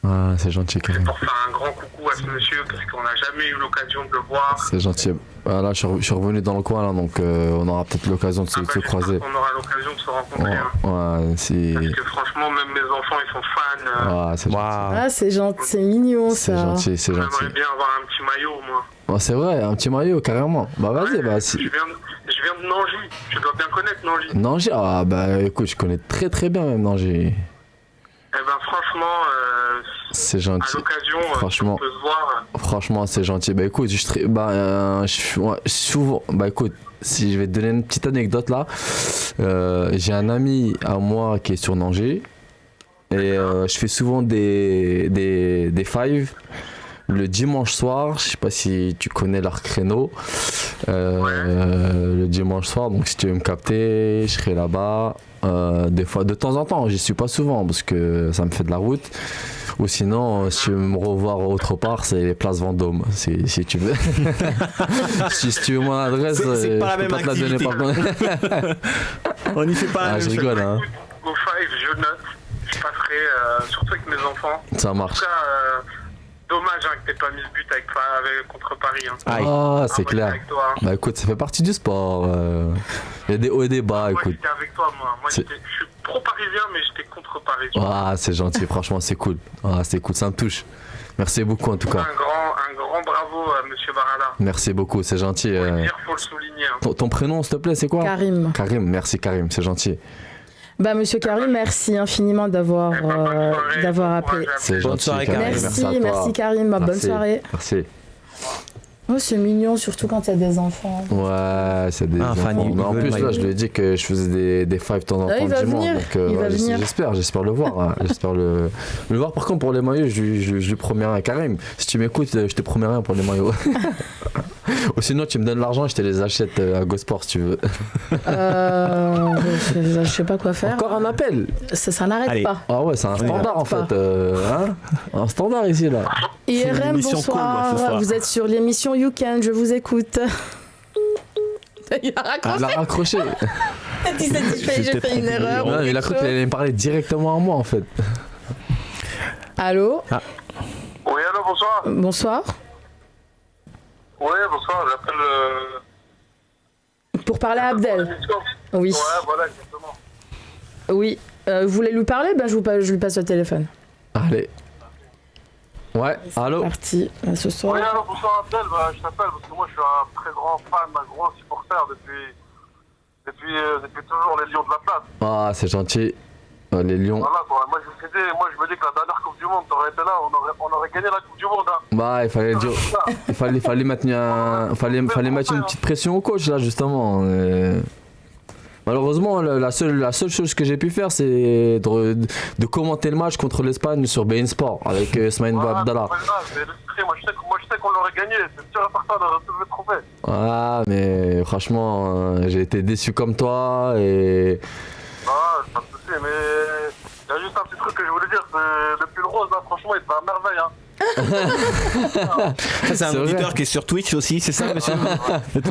Ah, c'est gentil, Karim. C'est pour faire un grand coucou à ce monsieur, parce qu'on n'a jamais eu l'occasion de le voir. C'est gentil. Ah, là, je suis revenu dans le coin, là, donc on aura peut-être l'occasion de se croiser. On aura l'occasion de se rencontrer. Ouais, c'est... Parce que franchement, même mes enfants, ils sont fans. Ah, c'est gentil. Ah, c'est gentil, c'est mignon, ça. C'est gentil, c'est gentil. J'aimerais bien avoir un petit maillot, moi. Oh, c'est vrai, un petit maillot, carrément. Bah, vas-y, ouais, si... Je viens de Nangy. Tu dois bien connaître Nangy. Nangy, ah, bah, écoute, je connais très très bien même Nangy. Eh ben, franchement... c'est gentil. À l'occasion, franchement, on peut se voir. Franchement, c'est gentil. Bah écoute, souvent, bah écoute, si je vais te donner une petite anecdote là, j'ai un ami à moi qui est sur Nangy et je fais souvent des fives le dimanche soir. Je sais pas si tu connais leur créneau. Le dimanche soir, donc si tu veux me capter, je serai là-bas. Des fois, de temps en temps, j'y suis pas souvent parce que ça me fait de la route. Ou sinon, si tu veux me revoir autre part, c'est les places Vendôme, si tu veux. si tu veux mon adresse, c'est pas la je même peux pas te la donner par contre. On n'y fait pas la même chose. Je rigole, hein. Au five, je note. Je passerai, surtout avec mes enfants. Ça marche. En tout cas, dommage que t'aies pas mis le but contre Paris. Hein. Ah, c'est clair. Avec toi, hein. Bah écoute, ça fait partie du sport. Il y a des hauts et des bas, moi, écoute. j'étais avec toi, moi. Je suis pro-parisien, mais j'étais contre Paris. Ah, c'est gentil, franchement, c'est cool. Ah, c'est cool, ça me touche. Merci beaucoup en tout cas. Un grand bravo à Monsieur Barada. Merci beaucoup, c'est gentil. Faut le souligner. Hein. Ton prénom, s'il te plaît, c'est quoi? Karim. Karim, merci Karim, c'est gentil. Bah Monsieur Karim, merci infiniment d'avoir appelé. C'est gentil, soirée, Karim. Merci Karim, bonne soirée. Merci. Oh, c'est mignon, surtout quand il y a des enfants. Ouais, c'est des enfants. Mais en plus, là, je lui ai dit que je faisais des fives de temps en temps dimanche. Donc, j'espère le voir. Hein. J'espère le voir. Par contre, pour les maillots, je lui promets rien. Karim, si tu m'écoutes, je te promets rien pour les maillots. Ou sinon, tu me donnes l'argent et je te les achète à GoSport si tu veux. Je sais pas quoi faire. Encore un appel. Ça n'arrête pas. Ah ouais, c'est un standard en fait. Un standard ici, là. IRM, bonsoir. Cool, vous êtes sur l'émission You Can, je vous écoute. Il a raccroché. Elle a raccroché. Tu sais, j'ai fait une erreur. Non, il a cru qu'elle allait me parler directement à moi en fait. Allô? Oui, allô, bonsoir. Bonsoir. Oui, bonsoir, j'appelle... Pour parler à Abdel. Oui. Ouais, voilà, exactement. Oui. Vous voulez lui parler? Ben, je lui passe le téléphone. Allez. Ouais, allô? C'est parti, ce soir. Oui, allô, bonsoir Abdel, je t'appelle parce que moi je suis un très grand fan, un gros supporter depuis toujours les Lions de la Place. Ah, c'est gentil. Les Lions. Voilà quoi, moi je me dis que la dernière Coupe du Monde, t'aurais été là, on aurait gagné la Coupe du Monde. Hein. Bah, il fallait mettre une petite pression au coach là justement. Malheureusement, la seule chose que j'ai pu faire, c'est de commenter le match contre l'Espagne sur beIN Sport avec Smaïn Bouabdallah. Moi, je sais qu'on l'aurait gagné, c'est sûr et certain, on aurait tout le trouver. Ah, mais franchement, j'ai été déçu comme toi et. Ah, pas de soucis, mais il y a juste un petit truc que je voulais dire, c'est le pull rose, là, franchement, il te va à merveille, hein. C'est un auditeur qui est sur Twitch aussi, c'est ça, monsieur?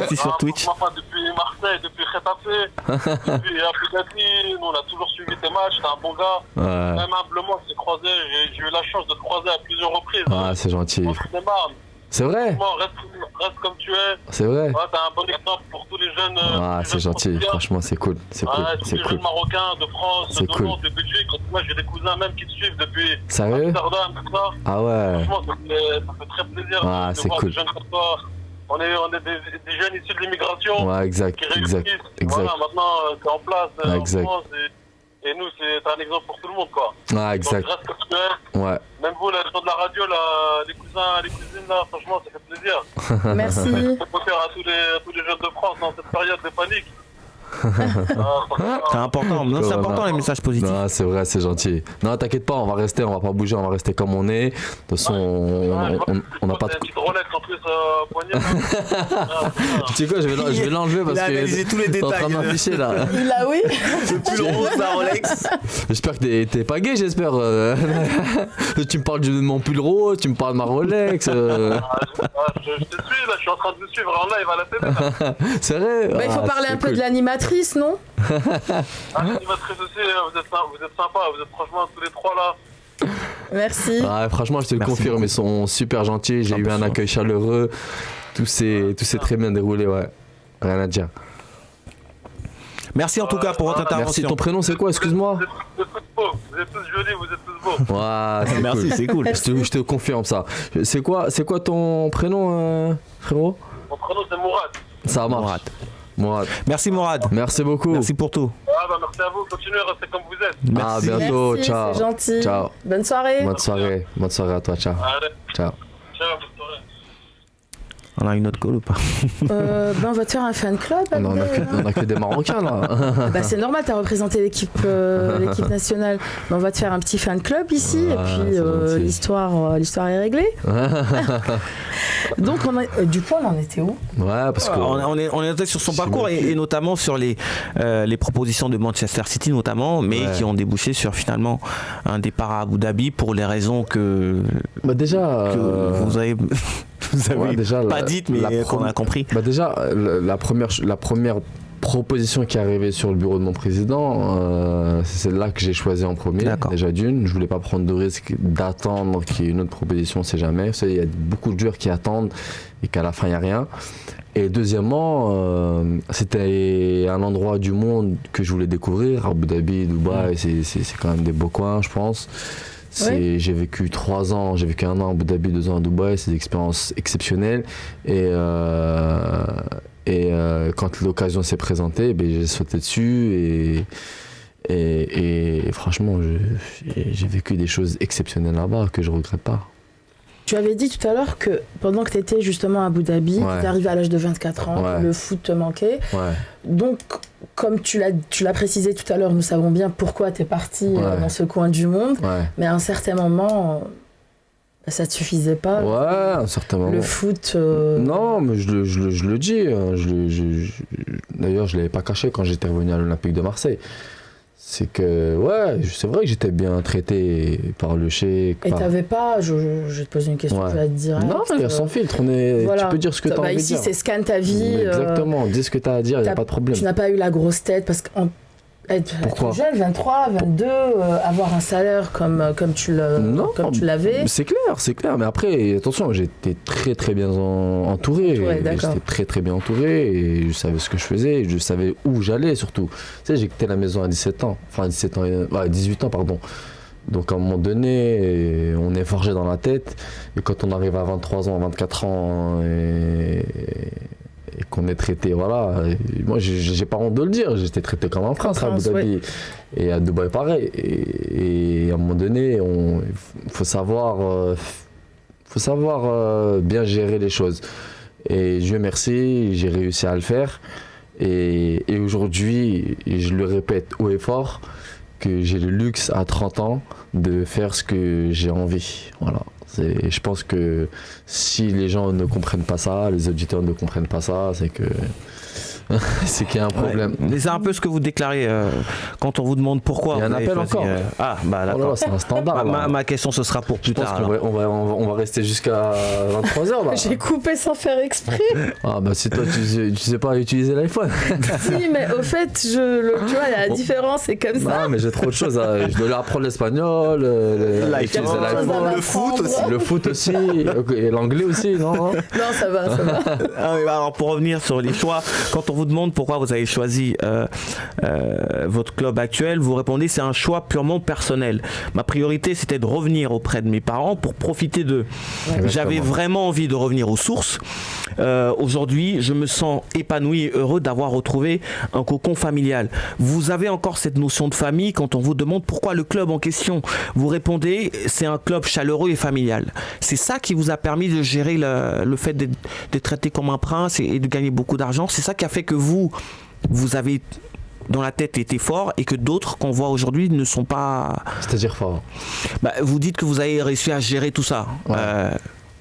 Aussi sur Twitch. Depuis Marseille, depuis Getafe, depuis Abu Dhabi, nous on a toujours suivi tes matchs, t'es un bon gars. Ouais. Même humblement, j'ai eu la chance de te croiser à plusieurs reprises. Ah, c'est gentil. C'est vrai. Reste comme tu es. C'est vrai. Ouais, t'es un bon exemple pour tous les jeunes. Ah, c'est gentil. Franchement, c'est cool. C'est cool. Tous les jeunes marocains de France, de cool. Londres, de Belgique. Moi, j'ai des cousins même qui te suivent depuis Sérieux? Amsterdam, tout ça. Ah ouais. Franchement, ça fait très plaisir de voir des jeunes comme toi. On est des jeunes issus de l'immigration. Ouais, exact. Qui réussissent. Voilà, maintenant, t'es en place en France. Et nous, c'est un exemple pour tout le monde, quoi. Ah, exact. Donc, reste comme tu es. Ouais. Même vous, les gens de la radio, là, les cousins, les cousines, là, franchement, ça fait plaisir. Merci. Je peux faire à tous les jeunes de France dans cette période de panique. C'est important, non, c'est important les messages positifs. Non, c'est vrai, c'est gentil. Non, t'inquiète pas, on va pas bouger, on va rester comme on est. De toute façon, on n'a pas de. Une petite Rolex en plus poignet. Tu sais quoi, je vais l'enlever parce que tous les détails. t'es en train de m'afficher là. Il a oui. Le pull rose, la Rolex. J'espère que t'es pas gay, j'espère. Tu me parles de mon pull rose, tu me parles de ma Rolex. Je te suis là, je suis en train de te suivre en live à la télé. Là. C'est vrai. Bah, il faut parler un peu de l'animatrice, non? L'animatrice aussi, vous êtes sympa, vous êtes franchement tous les trois là. Merci. Ah, franchement, je te le confirme, beaucoup. ils sont super gentils. J'ai eu un accueil chaleureux. Tout s'est très bien déroulé, ouais. Rien à dire. Merci en tout cas pour votre intervention. Merci. Ton prénom, c'est quoi? Excuse-moi. Vous êtes tous beaux, vous êtes tous jolis, vous êtes tous beaux. Ouais, c'est Merci, cool. c'est cool. Je te confirme ça. C'est quoi ton prénom, frérot? Mon prénom c'est Mourad. Ça marche. Mourad. Merci Mourad. Merci beaucoup. Merci pour tout. Ah bah merci à vous, continuez à rester comme vous êtes. Merci. À bientôt. Merci, Ciao. c'est gentil. Ciao. Bonne soirée. Bonne soirée. Bonne soirée à toi. Ciao. Allez, Ciao. ciao, bonne soirée. On a une autre call ou pas? On va te faire un fan club. On a que des Marocains là. Bah, c'est normal, t'as représenté l'équipe nationale. Mais on va te faire un petit fan club ici et puis l'histoire est réglée. Donc du coup on en était où? Ouais, parce que on était sur son parcours et notamment sur les propositions de Manchester City notamment, mais qui ont débouché sur finalement un départ à Abu Dhabi pour les raisons que vous avez déjà, pas dites mais qu'on a compris. Bah déjà la première proposition qui est arrivée sur le bureau de mon président, c'est celle-là que j'ai choisi en premier. Déjà d'une, je voulais pas prendre de risque d'attendre qu'il y ait une autre proposition, on sait jamais. Vous savez, il y a beaucoup de joueurs qui attendent et qu'à la fin il n'y a rien. Et deuxièmement, c'était un endroit du monde que je voulais découvrir. Abu Dhabi, Dubaï, c'est quand même des beaux coins, je pense. Oui. J'ai vécu 3 ans, j'ai vécu 1 an à Abu Dhabi, 2 ans à Dubaï, c'est des expériences exceptionnelles. Et quand l'occasion s'est présentée, j'ai sauté dessus et franchement, j'ai vécu des choses exceptionnelles là-bas que je ne regrette pas. Tu avais dit tout à l'heure que pendant que tu étais justement à Abu Dhabi, tu es arrivé à l'âge de 24 ans, le foot te manquait. Ouais. Donc, comme tu l'as précisé tout à l'heure, nous savons bien pourquoi tu es parti dans ce coin du monde. Ouais. Mais à un certain moment, ça ne te suffisait pas. Ouais, à un certain moment. Le foot... Non, mais je le dis. D'ailleurs, je ne l'avais pas caché quand j'étais revenu à l'Olympique de Marseille. C'est que, c'est vrai que j'étais bien traité par le cheikh. Et t'avais pas, je vais te poser une question, tu vas te dire. Non, il y a sans filtre, tu peux dire ce que tu as envie de dire. Ici, c'est scan ta vie. Exactement, dis ce que tu as à dire, il n'y a pas de problème. Tu n'as pas eu la grosse tête parce qu'être jeune, 23, 22, avoir un salaire comme tu l'avais. C'est clair, mais après, attention, j'étais très très bien entouré. J'étais très très bien entouré et je savais ce que je faisais, je savais où j'allais surtout. Tu sais, j'ai quitté la maison à 18 ans, pardon. Donc à un moment donné, on est forgé dans la tête et quand on arrive à 23 ans, 24 ans et qu'on est traité, moi j'ai pas honte de le dire, j'étais traité comme un prince à Abu Dhabi et à Dubaï pareil, et à un moment donné il faut savoir bien gérer les choses, et Dieu merci, j'ai réussi à le faire, Et aujourd'hui, je le répète haut et fort, que j'ai le luxe à 30 ans de faire ce que j'ai envie. Voilà. Je pense que si les gens ne comprennent pas ça, les auditeurs ne comprennent pas ça, c'est que c'est qu'il y a un problème. Ouais. C'est un peu ce que vous déclarez quand on vous demande pourquoi. Il y a un appel encore. Ah, bah d'accord. Oh là, c'est un standard. Ma question, ce sera pour plus tard. On va rester jusqu'à 23h là. J'ai coupé sans faire exprès. Ah bah c'est toi, tu sais pas utiliser l'iPhone. Si, mais au fait, tu vois, la différence, c'est comme ça. Non, mais j'ai trop de choses. Je dois leur apprendre l'espagnol, le foot aussi. Le foot aussi, et l'anglais aussi, non? Non, ça va. Ah, mais alors, pour revenir sur les choix, quand on vous demande pourquoi vous avez choisi votre club actuel, vous répondez c'est un choix purement personnel. Ma priorité, c'était de revenir auprès de mes parents pour profiter d'eux. Ouais, j'avais vraiment envie de revenir aux sources. Aujourd'hui, je me sens épanoui et heureux d'avoir retrouvé un cocon familial. Vous avez encore cette notion de famille quand on vous demande pourquoi le club en question. Vous répondez c'est un club chaleureux et familial. C'est ça qui vous a permis de gérer le fait d'être traité comme un prince et de gagner beaucoup d'argent. C'est ça qui a fait que vous avez dans la tête été fort et que d'autres qu'on voit aujourd'hui ne sont pas... C'est-à-dire fort. Bah, vous dites que vous avez réussi à gérer tout ça. Ouais.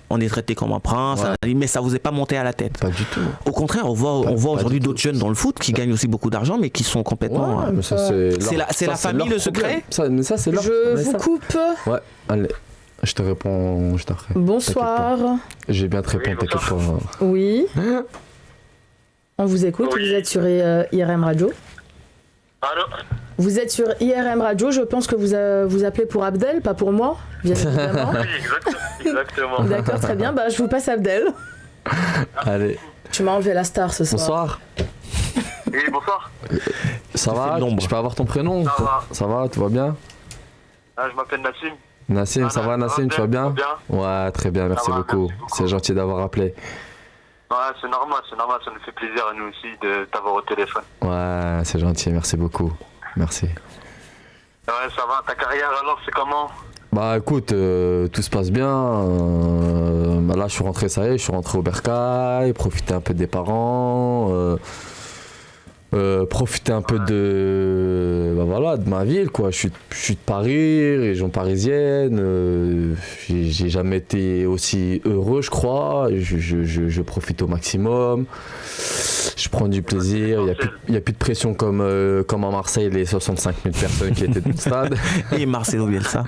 On est traité comme un prince, ouais. Mais ça vous est pas monté à la tête. Pas du tout. Au contraire, on voit aujourd'hui d'autres jeunes dans le foot qui gagnent aussi beaucoup d'argent, mais qui sont complètement... Ouais, mais ça, c'est la famille le secret. Mais ça, c'est leur... Je vous coupe. Ouais, allez. Je te réponds juste après. Bonsoir. Je vais bien te répondre, t'inquiète pas. Oui. On vous écoute, oui. Vous êtes sur IRM Radio. Allô ? Vous êtes sur IRM Radio, je pense que vous appelez pour Abdel, pas pour moi, bien évidemment. Oui, exactement. D'accord, très bien, bah, je vous passe Abdel. Allez. Tu m'as enlevé la star ce soir. Bonsoir. Oui, bonsoir. Ça va ? Je peux avoir ton prénom ? Ça va, tout va bien ? Je m'appelle Nassim. Nassim, ça va Nassim, tu vas bien ? Ouais, très bien, merci beaucoup. C'est gentil d'avoir appelé. Ouais, c'est normal, ça nous fait plaisir à nous aussi de t'avoir au téléphone. Ouais, c'est gentil, merci beaucoup. Merci. Ouais, ça va, ta carrière alors, c'est comment ? Bah écoute, tout se passe bien. Là, je suis rentré, ça y est, je suis rentré au Bercail, profiter un peu des parents. Profiter un peu de ma ville quoi. Je suis de Paris, région parisienne. J'ai jamais été aussi heureux, je crois. Je profite au maximum. Je prends du plaisir. Il y a plus de pression comme à Marseille, les 65 000 personnes qui étaient dans le stade. Et Marcelo Bielsa.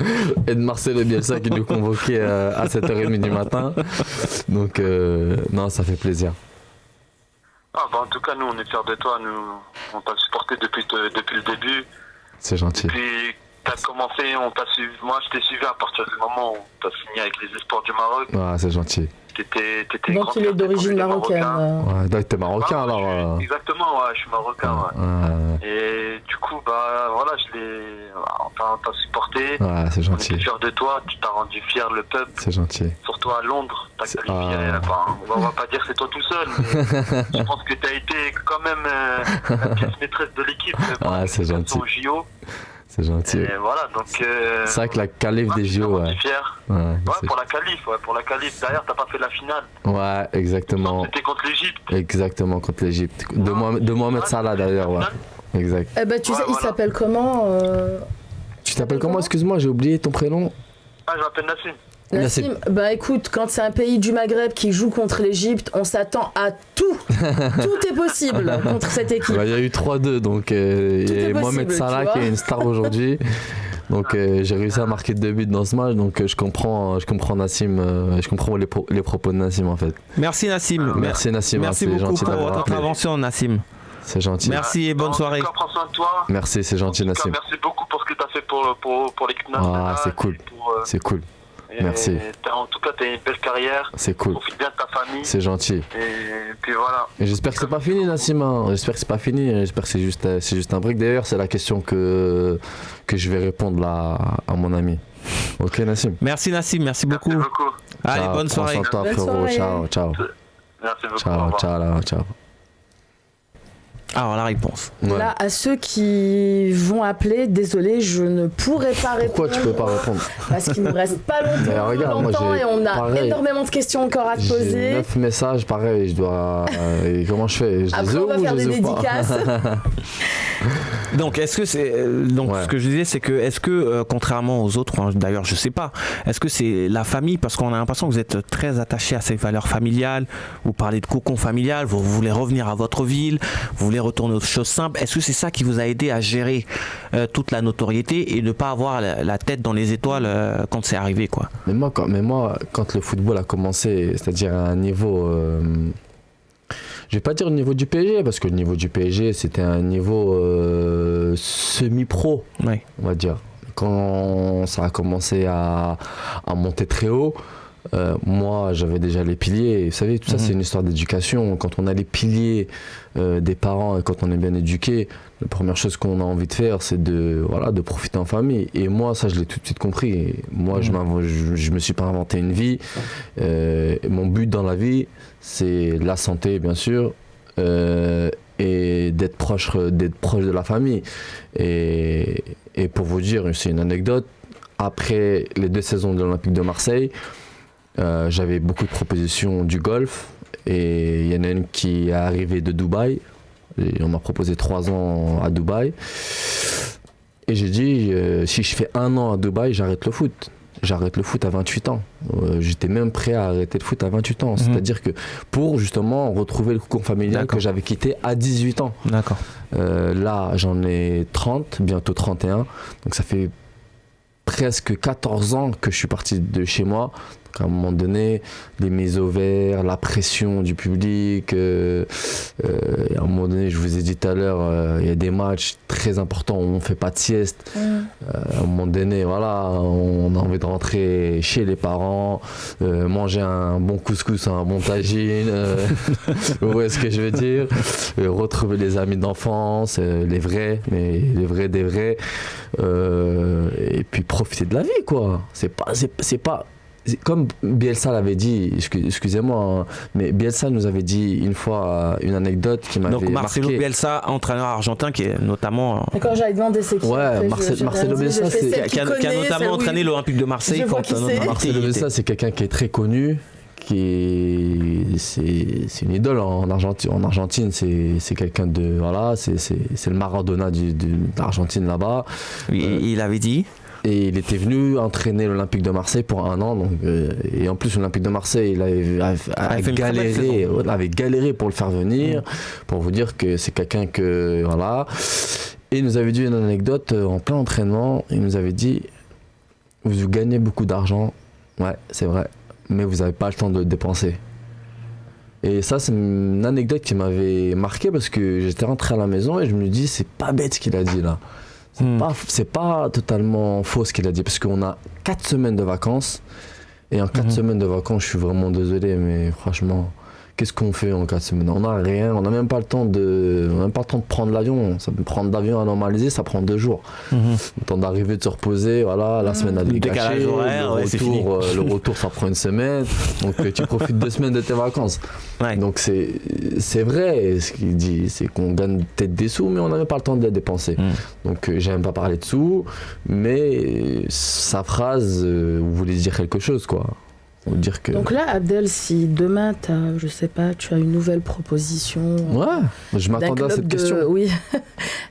Et de Marcelo Bielsa qui nous convoquait à 7h30 du matin. Donc non, ça fait plaisir. Ah bah en tout cas nous on est fiers de toi, nous on t'a supporté depuis le début. C'est gentil. Depuis t'as commencé, on t'a suivi, moi je t'ai suivi à partir du moment où t'as signé avec les Espoirs du Maroc. Ah c'est gentil. T'étais donc il est d'origine marocaine. Ouais, donc t'es marocain alors. Exactement, ouais, je suis marocain. Ouais. Et du coup bah voilà, on t'a supporté. Ouais, c'est gentil. On était fiers de toi, tu t'as rendu fier le peuple. C'est gentil. Surtout à Londres, t'as qualifié. On va pas dire que c'est toi tout seul, mais je pense que t'as été quand même la pièce maîtresse de l'équipe. Ouais, c'est gentil. Au JO. C'est gentil. Et voilà, donc. C'est vrai que la qualif des JO, ouais. Fier. Ouais, pour la qualif. D'ailleurs, t'as pas fait la finale. Ouais, exactement. C'était contre l'Égypte. Exactement, contre l'Égypte. De Mohamed Salah d'ailleurs, ouais. Exact. Eh ben, tu sais, il s'appelle comment Tu t'appelles comment ? Excuse-moi, j'ai oublié ton prénom. Ah, je m'appelle Nassim. Nassim, bah écoute, quand c'est un pays du Maghreb qui joue contre l'Égypte, on s'attend à tout. Tout est possible contre cette équipe. Bah, y a eu 3-2, donc il y a Mohamed Salah qui est une star aujourd'hui. Donc j'ai réussi à marquer 2 buts dans ce match, donc je comprends Nassim, je comprends les propos de Nassim en fait. Merci Nassim. Merci Nassim. Merci beaucoup pour votre intervention Nassim. C'est gentil. Merci et bonne soirée. Prends soin de toi. Merci, c'est gentil Nassim. Merci beaucoup pour ce que tu as fait pour l'équipe nationale. Ah, c'est cool. C'est cool. Merci. En tout cas, tu as une belle carrière. C'est cool. Profite bien de ta famille. C'est gentil. Et puis voilà. Et j'espère que c'est pas fini, Nassim. J'espère que c'est pas fini. J'espère que c'est juste un break. D'ailleurs, c'est la question que je vais répondre là à mon ami. Ok, Nassim. Merci Nassim, merci beaucoup. Merci beaucoup. Allez, bonne soirée. Prends soin de toi, frérot. Ciao. Merci beaucoup. Ciao. Alors la réponse. Là, à ceux qui vont appeler, désolé, je ne pourrai pas répondre. Pourquoi tu peux pas répondre? Parce qu'il ne nous reste pas longtemps, et on a énormément de questions encore à te poser. J'ai 9 messages, pareil, je dois... et comment je fais? Après, on va faire des dédicaces. Donc, est-ce que c'est... ce que je disais, c'est que, est-ce que, contrairement aux autres, d'ailleurs, je sais pas, est-ce que c'est la famille, parce qu'on a l'impression que vous êtes très attaché à ces valeurs familiales, vous parlez de cocon familial, vous voulez revenir à votre ville, vous voulez retourner aux choses simples. Est-ce que c'est ça qui vous a aidé à gérer toute la notoriété et ne pas avoir la tête dans les étoiles quand c'est arrivé, quoi? Mais moi, quand le football a commencé, c'est-à-dire à un niveau... je vais pas dire au niveau du PSG, parce que le niveau du PSG, c'était un niveau semi-pro, on va dire. Quand ça a commencé à monter très haut, moi, j'avais déjà les piliers. Vous savez, tout ça, c'est une histoire d'éducation. Quand on a les piliers des parents et quand on est bien éduqué, la première chose qu'on a envie de faire, c'est de profiter en famille. Et moi, ça, je l'ai tout de suite compris. Et moi, je me suis pas inventé une vie. Mon but dans la vie, c'est la santé, bien sûr, et d'être proche de la famille. Et pour vous dire, c'est une anecdote. Après les 2 saisons de l'Olympique de Marseille, j'avais beaucoup de propositions du golf et il y en a une qui est arrivée de Dubaï et on m'a proposé 3 ans à Dubaï et j'ai dit si je fais 1 an à Dubaï, j'arrête le foot à 28 ans. J'étais même prêt à arrêter le foot à 28 ans. C'est-à-dire que pour justement retrouver le cocon familial que j'avais quitté à 18 ans. D'accord. Là j'en ai 30, bientôt 31, donc ça fait presque 14 ans que je suis parti de chez moi. Donc à un moment donné, les mises au vert, la pression du public, à un moment donné, je vous ai dit tout à l'heure, il y a des matchs très importants où on ne fait pas de sieste. À un moment donné, voilà, on a envie de rentrer chez les parents, manger un bon couscous, un bon tagine, vous voyez ce que je veux dire, retrouver les amis d'enfance, les vrais, mais les vrais des vrais, et puis profiter de la vie, quoi. C'est pas comme Bielsa l'avait dit, excusez-moi, hein, mais Bielsa nous avait dit une fois une anecdote qui m'avait marqué. Donc Marcelo Bielsa, entraîneur argentin qui est notamment... D'accord, j'avais demandé c'est qui. Ouais, Marcelo Bielsa, qui a notamment entraîné l'Olympique de Marseille. Marcelo Bielsa, c'est quelqu'un qui est très connu, c'est une idole en Argentine. En Argentine, c'est quelqu'un de... Voilà, c'est le Maradona d'Argentine là-bas. Il avait dit... Et il était venu entraîner l'Olympique de Marseille pour 1 an. Donc, et en plus, l'Olympique de Marseille, il avait galéré pour le faire venir, pour vous dire que c'est quelqu'un que... Voilà. Et il nous avait dit une anecdote en plein entraînement. Il nous avait dit, vous gagnez beaucoup d'argent, ouais, c'est vrai, mais vous n'avez pas le temps de le dépenser. Et ça, c'est une anecdote qui m'avait marqué parce que j'étais rentré à la maison et je me dis, c'est pas bête ce qu'il a dit là. C'est pas totalement faux ce qu'il a dit parce qu'on a 4 semaines de vacances et en 4 semaines de vacances, je suis vraiment désolé, mais franchement, qu'est-ce qu'on fait en 4 semaines? On n'a rien, on n'a même pas le temps de prendre l'avion. Prendre l'avion à normaliser, ça prend 2 jours. Le temps d'arriver, de se reposer, voilà, la semaine elle est gâchée, le retour ça prend 1 semaine, donc tu profites 2 semaines de tes vacances. Ouais. Donc c'est vrai, ce qu'il dit, c'est qu'on gagne peut-être des sous, mais on n'a même pas le temps de les dépenser. Donc j'aime pas parler de sous, mais sa phrase voulait dire quelque chose, quoi. Dire que... Donc là, Abdel, si demain, tu as une nouvelle proposition je m'attendais à cette question. Oui,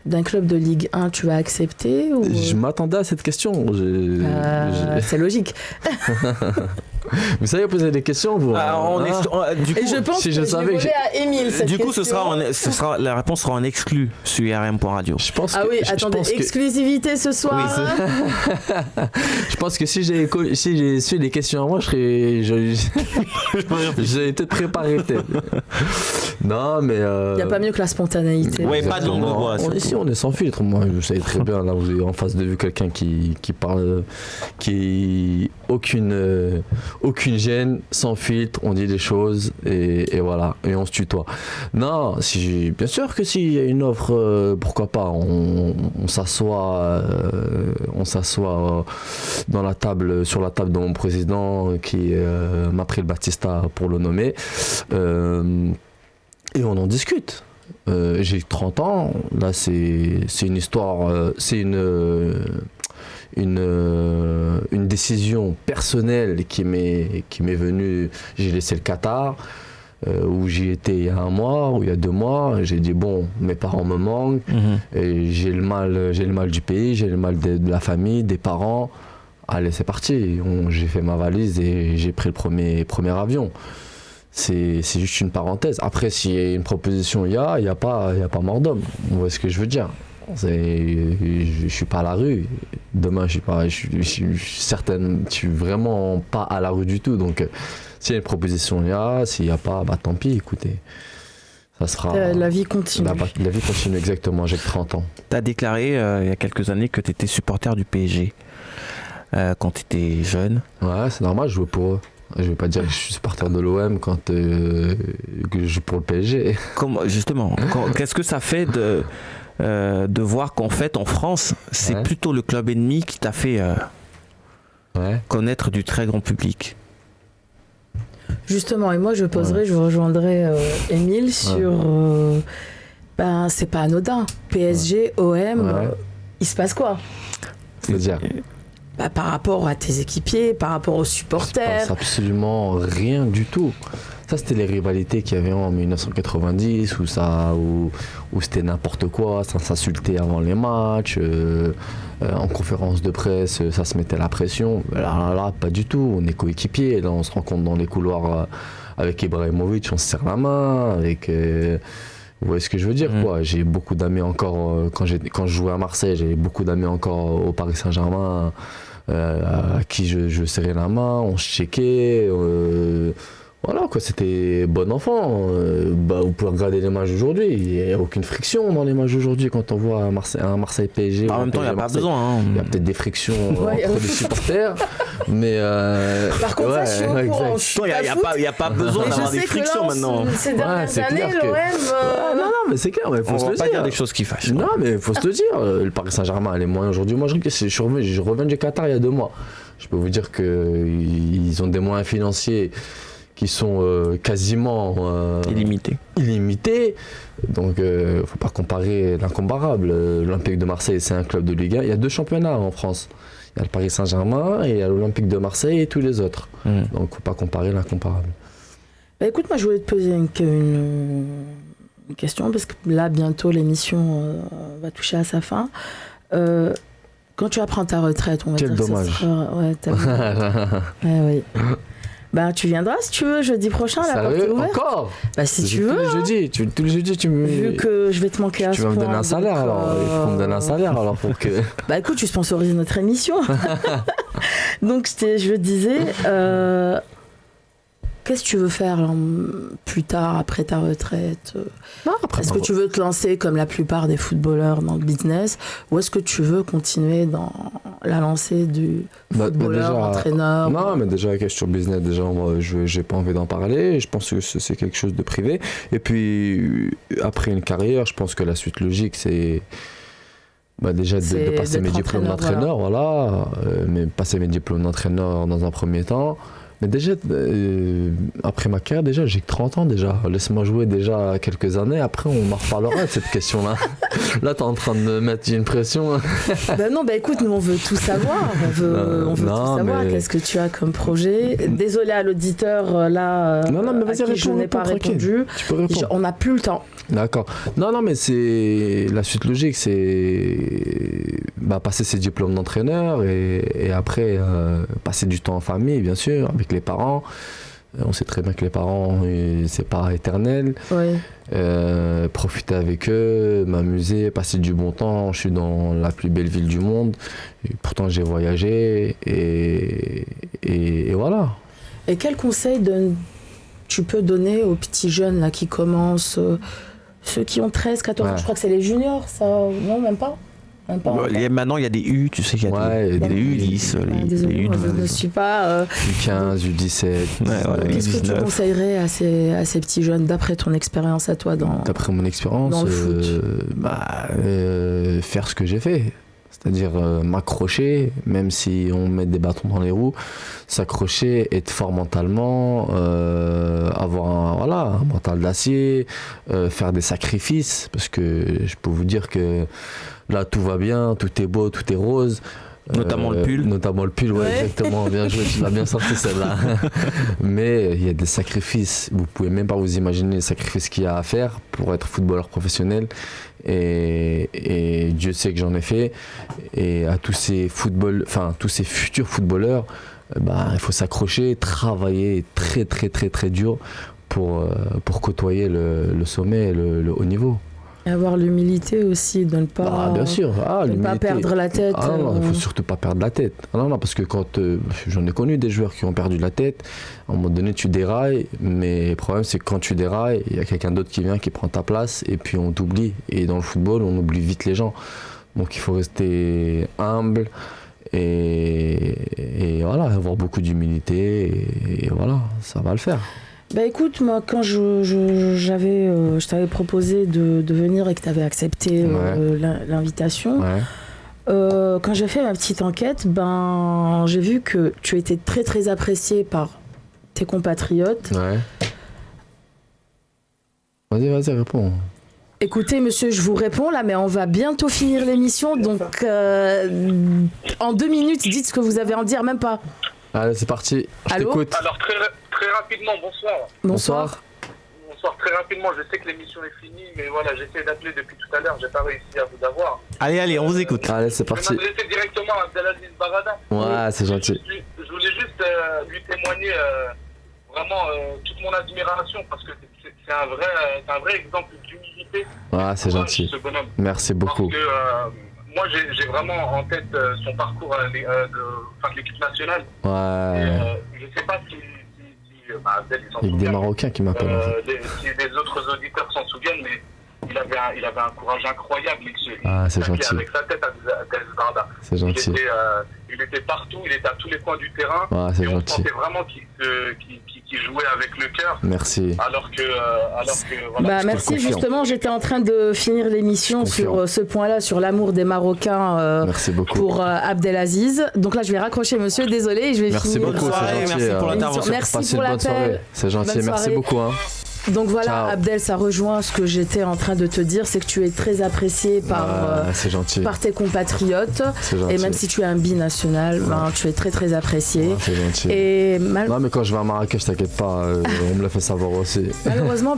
d'un club de Ligue 1, tu vas accepter ou... Je m'attendais à cette question. C'est logique. Vous savez poser des questions, vous. Du coup, et je pense que je savais à Émile cette du coup, question. la réponse sera en exclu sur IRM.radio. Attendez, exclusivité ce soir. Oui, je pense que si j'ai su les questions à moi, j'aurais été préparé peut-être. Non, mais... Il n'y a pas mieux que la spontanéité. Oui, pas de langue de bois. Ici, on est sans filtre. Moi, je sais très bien. Là, vous avez en face de vous quelqu'un qui parle, qui aucune gêne, sans filtre, on dit des choses et voilà, et on se tutoie. Non, bien sûr que s'il y a une offre, pourquoi pas, on s'assoit sur la table de mon président qui m'a pris le Batista pour le nommer, et on en discute. j'ai 30 ans. Là, c'est une histoire, c'est une décision personnelle qui m'est venue. J'ai laissé le Qatar, où j'y étais il y a 1 mois ou il y a 2 mois. J'ai dit bon, mes parents me manquent, et j'ai le mal du pays, j'ai le mal de la famille, des parents. Allez, c'est parti. J'ai fait ma valise et j'ai pris le premier avion. C'est juste une parenthèse. Après, s'il y a une proposition, il y a pas mort d'homme. Vous voyez ce que je veux dire? Je suis pas à la rue. Demain, je suis vraiment pas à la rue du tout. Donc, s'il y a une proposition, il y a. S'il n'y a pas, bah tant pis, écoutez. Ça sera. La vie continue. La vie continue, exactement. J'ai 30 ans. Tu as déclaré il y a quelques années que tu étais supporter du PSG quand tu étais jeune. Ouais, c'est normal, je jouais pour eux. Je vais pas dire que je suis supporter de l'OM quand que je joue pour le PSG. Justement, qu'est-ce que ça fait de voir qu'en fait en France, c'est plutôt le club ennemi qui t'a fait connaître du très grand public? Justement, et moi je rejoindrai Émile sur c'est pas anodin. PSG, OM, il se passe quoi? C'est-à-dire par rapport à tes équipiers, par rapport aux supporters. Il se passe absolument rien du tout. Ça, c'était les rivalités qu'il y avait en 1990 où c'était n'importe quoi, ça s'insultait avant les matchs, en conférence de presse, ça se mettait la pression. Là, pas du tout. On est coéquipiers. Là, on se rencontre dans les couloirs avec Ibrahimovic, on se serre la main. Vous voyez ce que je veux dire, quoi. J'ai beaucoup d'amis encore, quand je jouais à Marseille, j'ai beaucoup d'amis encore au Paris Saint-Germain à qui je serrais la main, on se checkait. Voilà, quoi, c'était bon enfant. Vous pouvez regarder les matchs d'aujourd'hui, il n'y a aucune friction dans les matchs d'aujourd'hui quand on voit un Marseille PSG. En même temps, il n'y a pas besoin. Il y a peut-être des frictions entre les supporters, mais. Par contre, ça, je suis au courant. Il n'y a pas besoin d'avoir des frictions maintenant. Ces dernières années, l'OM. Non, mais c'est clair, il faut se le dire. On va pas dire des choses qui fâchent. Non, mais il faut se le dire. Le Paris Saint-Germain, les moyens aujourd'hui. Moi, je reviens du Qatar il y a 2 mois. Je peux vous dire qu'ils ont des moyens financiers qui sont quasiment illimités. Donc faut pas comparer l'incomparable. L'Olympique de Marseille, c'est un club de Ligue 1. Il y a 2 championnats en France. Il y a le Paris Saint-Germain et il y a l'Olympique de Marseille et tous les autres. Donc faut pas comparer l'incomparable. Écoute, moi je voulais te poser une question parce que là bientôt l'émission va toucher à sa fin. Quand tu vas prendre ta retraite, on va dire dommage. Que ça sera... oui. Tu viendras si tu veux jeudi prochain, la porte est ouverte. Encore si tu veux. Tous les jeudis, tu me. Vu que je vais te manquer à ce point. Tu vas me donner un salaire alors. Il faut me donner un salaire alors pour que. Écoute, tu sponsorises notre émission. Donc je disais, qu'est-ce que tu veux faire plus tard, après ta retraite? Est-ce que tu veux te lancer comme la plupart des footballeurs dans le business, ou est-ce que tu veux continuer dans la lancée du footballeur, entraîneur? Non, mais déjà, la question business, je n'ai pas envie d'en parler. Je pense que c'est quelque chose de privé. Et puis, après une carrière, je pense que la suite logique, c'est déjà de passer mes diplômes d'entraîneur, voilà. Mais passer mes diplômes d'entraîneur dans un premier temps. Mais déjà, après ma carrière, déjà, j'ai 30 ans déjà. Laisse-moi jouer déjà quelques années. Après, on en reparlera de cette question-là. Là, t'es en train de me mettre une pression. Écoute, nous, on veut tout savoir. On veut tout savoir. Qu'est-ce que tu as comme projet? Désolé à l'auditeur, là, mais vas-y, à qui je n'ai pas répondu. Tu peux répondre. On n'a plus le temps. D'accord. Non, mais c'est la suite logique, c'est passer ses diplômes d'entraîneur et après passer du temps en famille, bien sûr, avec les parents. On sait très bien que les parents, c'est pas éternel. Oui. Profiter avec eux, m'amuser, passer du bon temps. Je suis dans la plus belle ville du monde. Et pourtant, j'ai voyagé et voilà. Et quel conseil tu peux donner aux petits jeunes là, qui commencent, ceux qui ont 13, 14 ans, je crois que c'est les juniors, ça, non, même pas. Maintenant, il y a des U, tu sais qu'il y a des U10, les U12. Je ne suis pas... U15, U17. Qu'est-ce que tu conseillerais à ces petits jeunes, d'après ton expérience à toi D'après mon expérience, faire ce que j'ai fait. C'est-à-dire m'accrocher, même si on met des bâtons dans les roues, s'accrocher, être fort mentalement, avoir un mental mental d'acier, faire des sacrifices, parce que je peux vous dire que là tout va bien, tout est beau, tout est rose. Notamment le pull. Notamment le pull, ouais, exactement. Bien joué, tu l'as bien sorti celle-là. Mais il y a des sacrifices. Vous pouvez même pas vous imaginer les sacrifices qu'il y a à faire pour être footballeur professionnel. Et Dieu sait que j'en ai fait. Et à tous ces futurs footballeurs, il faut s'accrocher, travailler très très très très dur pour côtoyer le sommet et le haut niveau. Et avoir l'humilité aussi, de ne pas, bien sûr. de ne pas perdre la tête. Non, il ne faut surtout pas perdre la tête. Non, parce que quand j'en ai connu des joueurs qui ont perdu la tête, à un moment donné tu dérailles, mais le problème c'est que quand tu dérailles, il y a quelqu'un d'autre qui vient, qui prend ta place et puis on t'oublie. Et dans le football, on oublie vite les gens. Donc il faut rester humble et voilà, avoir beaucoup d'humilité et voilà, ça va le faire. Écoute, moi quand je t'avais proposé de venir et que tu avais accepté l'invitation, quand j'ai fait ma petite enquête, j'ai vu que tu étais très très apprécié par tes compatriotes. Ouais. Vas-y, réponds. Écoutez, monsieur, je vous réponds là, mais on va bientôt finir l'émission, donc en 2 minutes, dites ce que vous avez à en dire, même pas. Allez, c'est parti, je t'écoute. Alors très rapidement, bonsoir. Bonsoir. Bonsoir, très rapidement, je sais que l'émission est finie, mais voilà, j'essaie d'appeler depuis tout à l'heure, j'ai pas réussi à vous avoir. Allez, on vous écoute. Allez, c'est parti. Je vais m'adresser directement à Abdelaziz Barada. Ouais, c'est gentil. Je voulais juste lui témoigner vraiment toute mon admiration, parce que c'est un vrai exemple d'humilité. Ouais, c'est gentil. Ce bonhomme. Merci beaucoup. Parce que moi, j'ai vraiment en tête son parcours de l'équipe nationale. Ouais. Je sais pas si Abdel, il s'en Il y a souvient. des Marocains qui m'appellent. Si les autres auditeurs s'en souviennent, mais il avait un courage incroyable. C'est gentil. Avec sa tête à Barada. C'est gentil. Il était partout, il était à tous les coins du terrain. Ouais, c'est et on gentil. sentait vraiment qu'il jouait avec le cœur. Merci. Alors que voilà. Merci, justement, j'étais en train de finir l'émission sur ce point-là, sur l'amour des Marocains merci beaucoup. pour Abdelaziz. Donc là, je vais raccrocher, monsieur, désolé, je vais merci finir. Beaucoup, c'est gentil. Merci pour l'intervention. Merci pour l'appel. C'est gentil, merci beaucoup. Donc voilà, ciao. Abdel, ça rejoint ce que j'étais en train de te dire, c'est que tu es très apprécié par tes compatriotes. Et même si tu es un binational, tu es très très apprécié. Ouais, c'est gentil. Et non, mais quand je vais à Marrakech, t'inquiète pas, on me le fait savoir aussi. Malheureusement,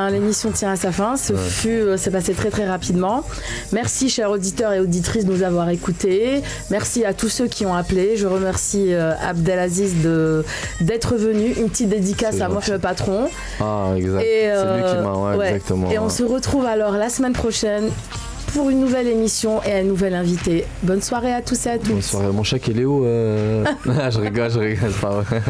l'émission tient à sa fin. C'est passé très très rapidement. Merci, chers auditeurs et auditrices, de nous avoir écoutés. Merci à tous ceux qui ont appelé. Je remercie Abdelaziz d'être venu. Une petite dédicace à moi, le patron. Ah, exact. C'est lui qui m'a, exactement. Et on se retrouve alors la semaine prochaine pour une nouvelle émission et un nouvel invité. Bonne soirée à tous et à toutes. Bonne soirée. Mon chèque, il est où Je rigole, pas vrai.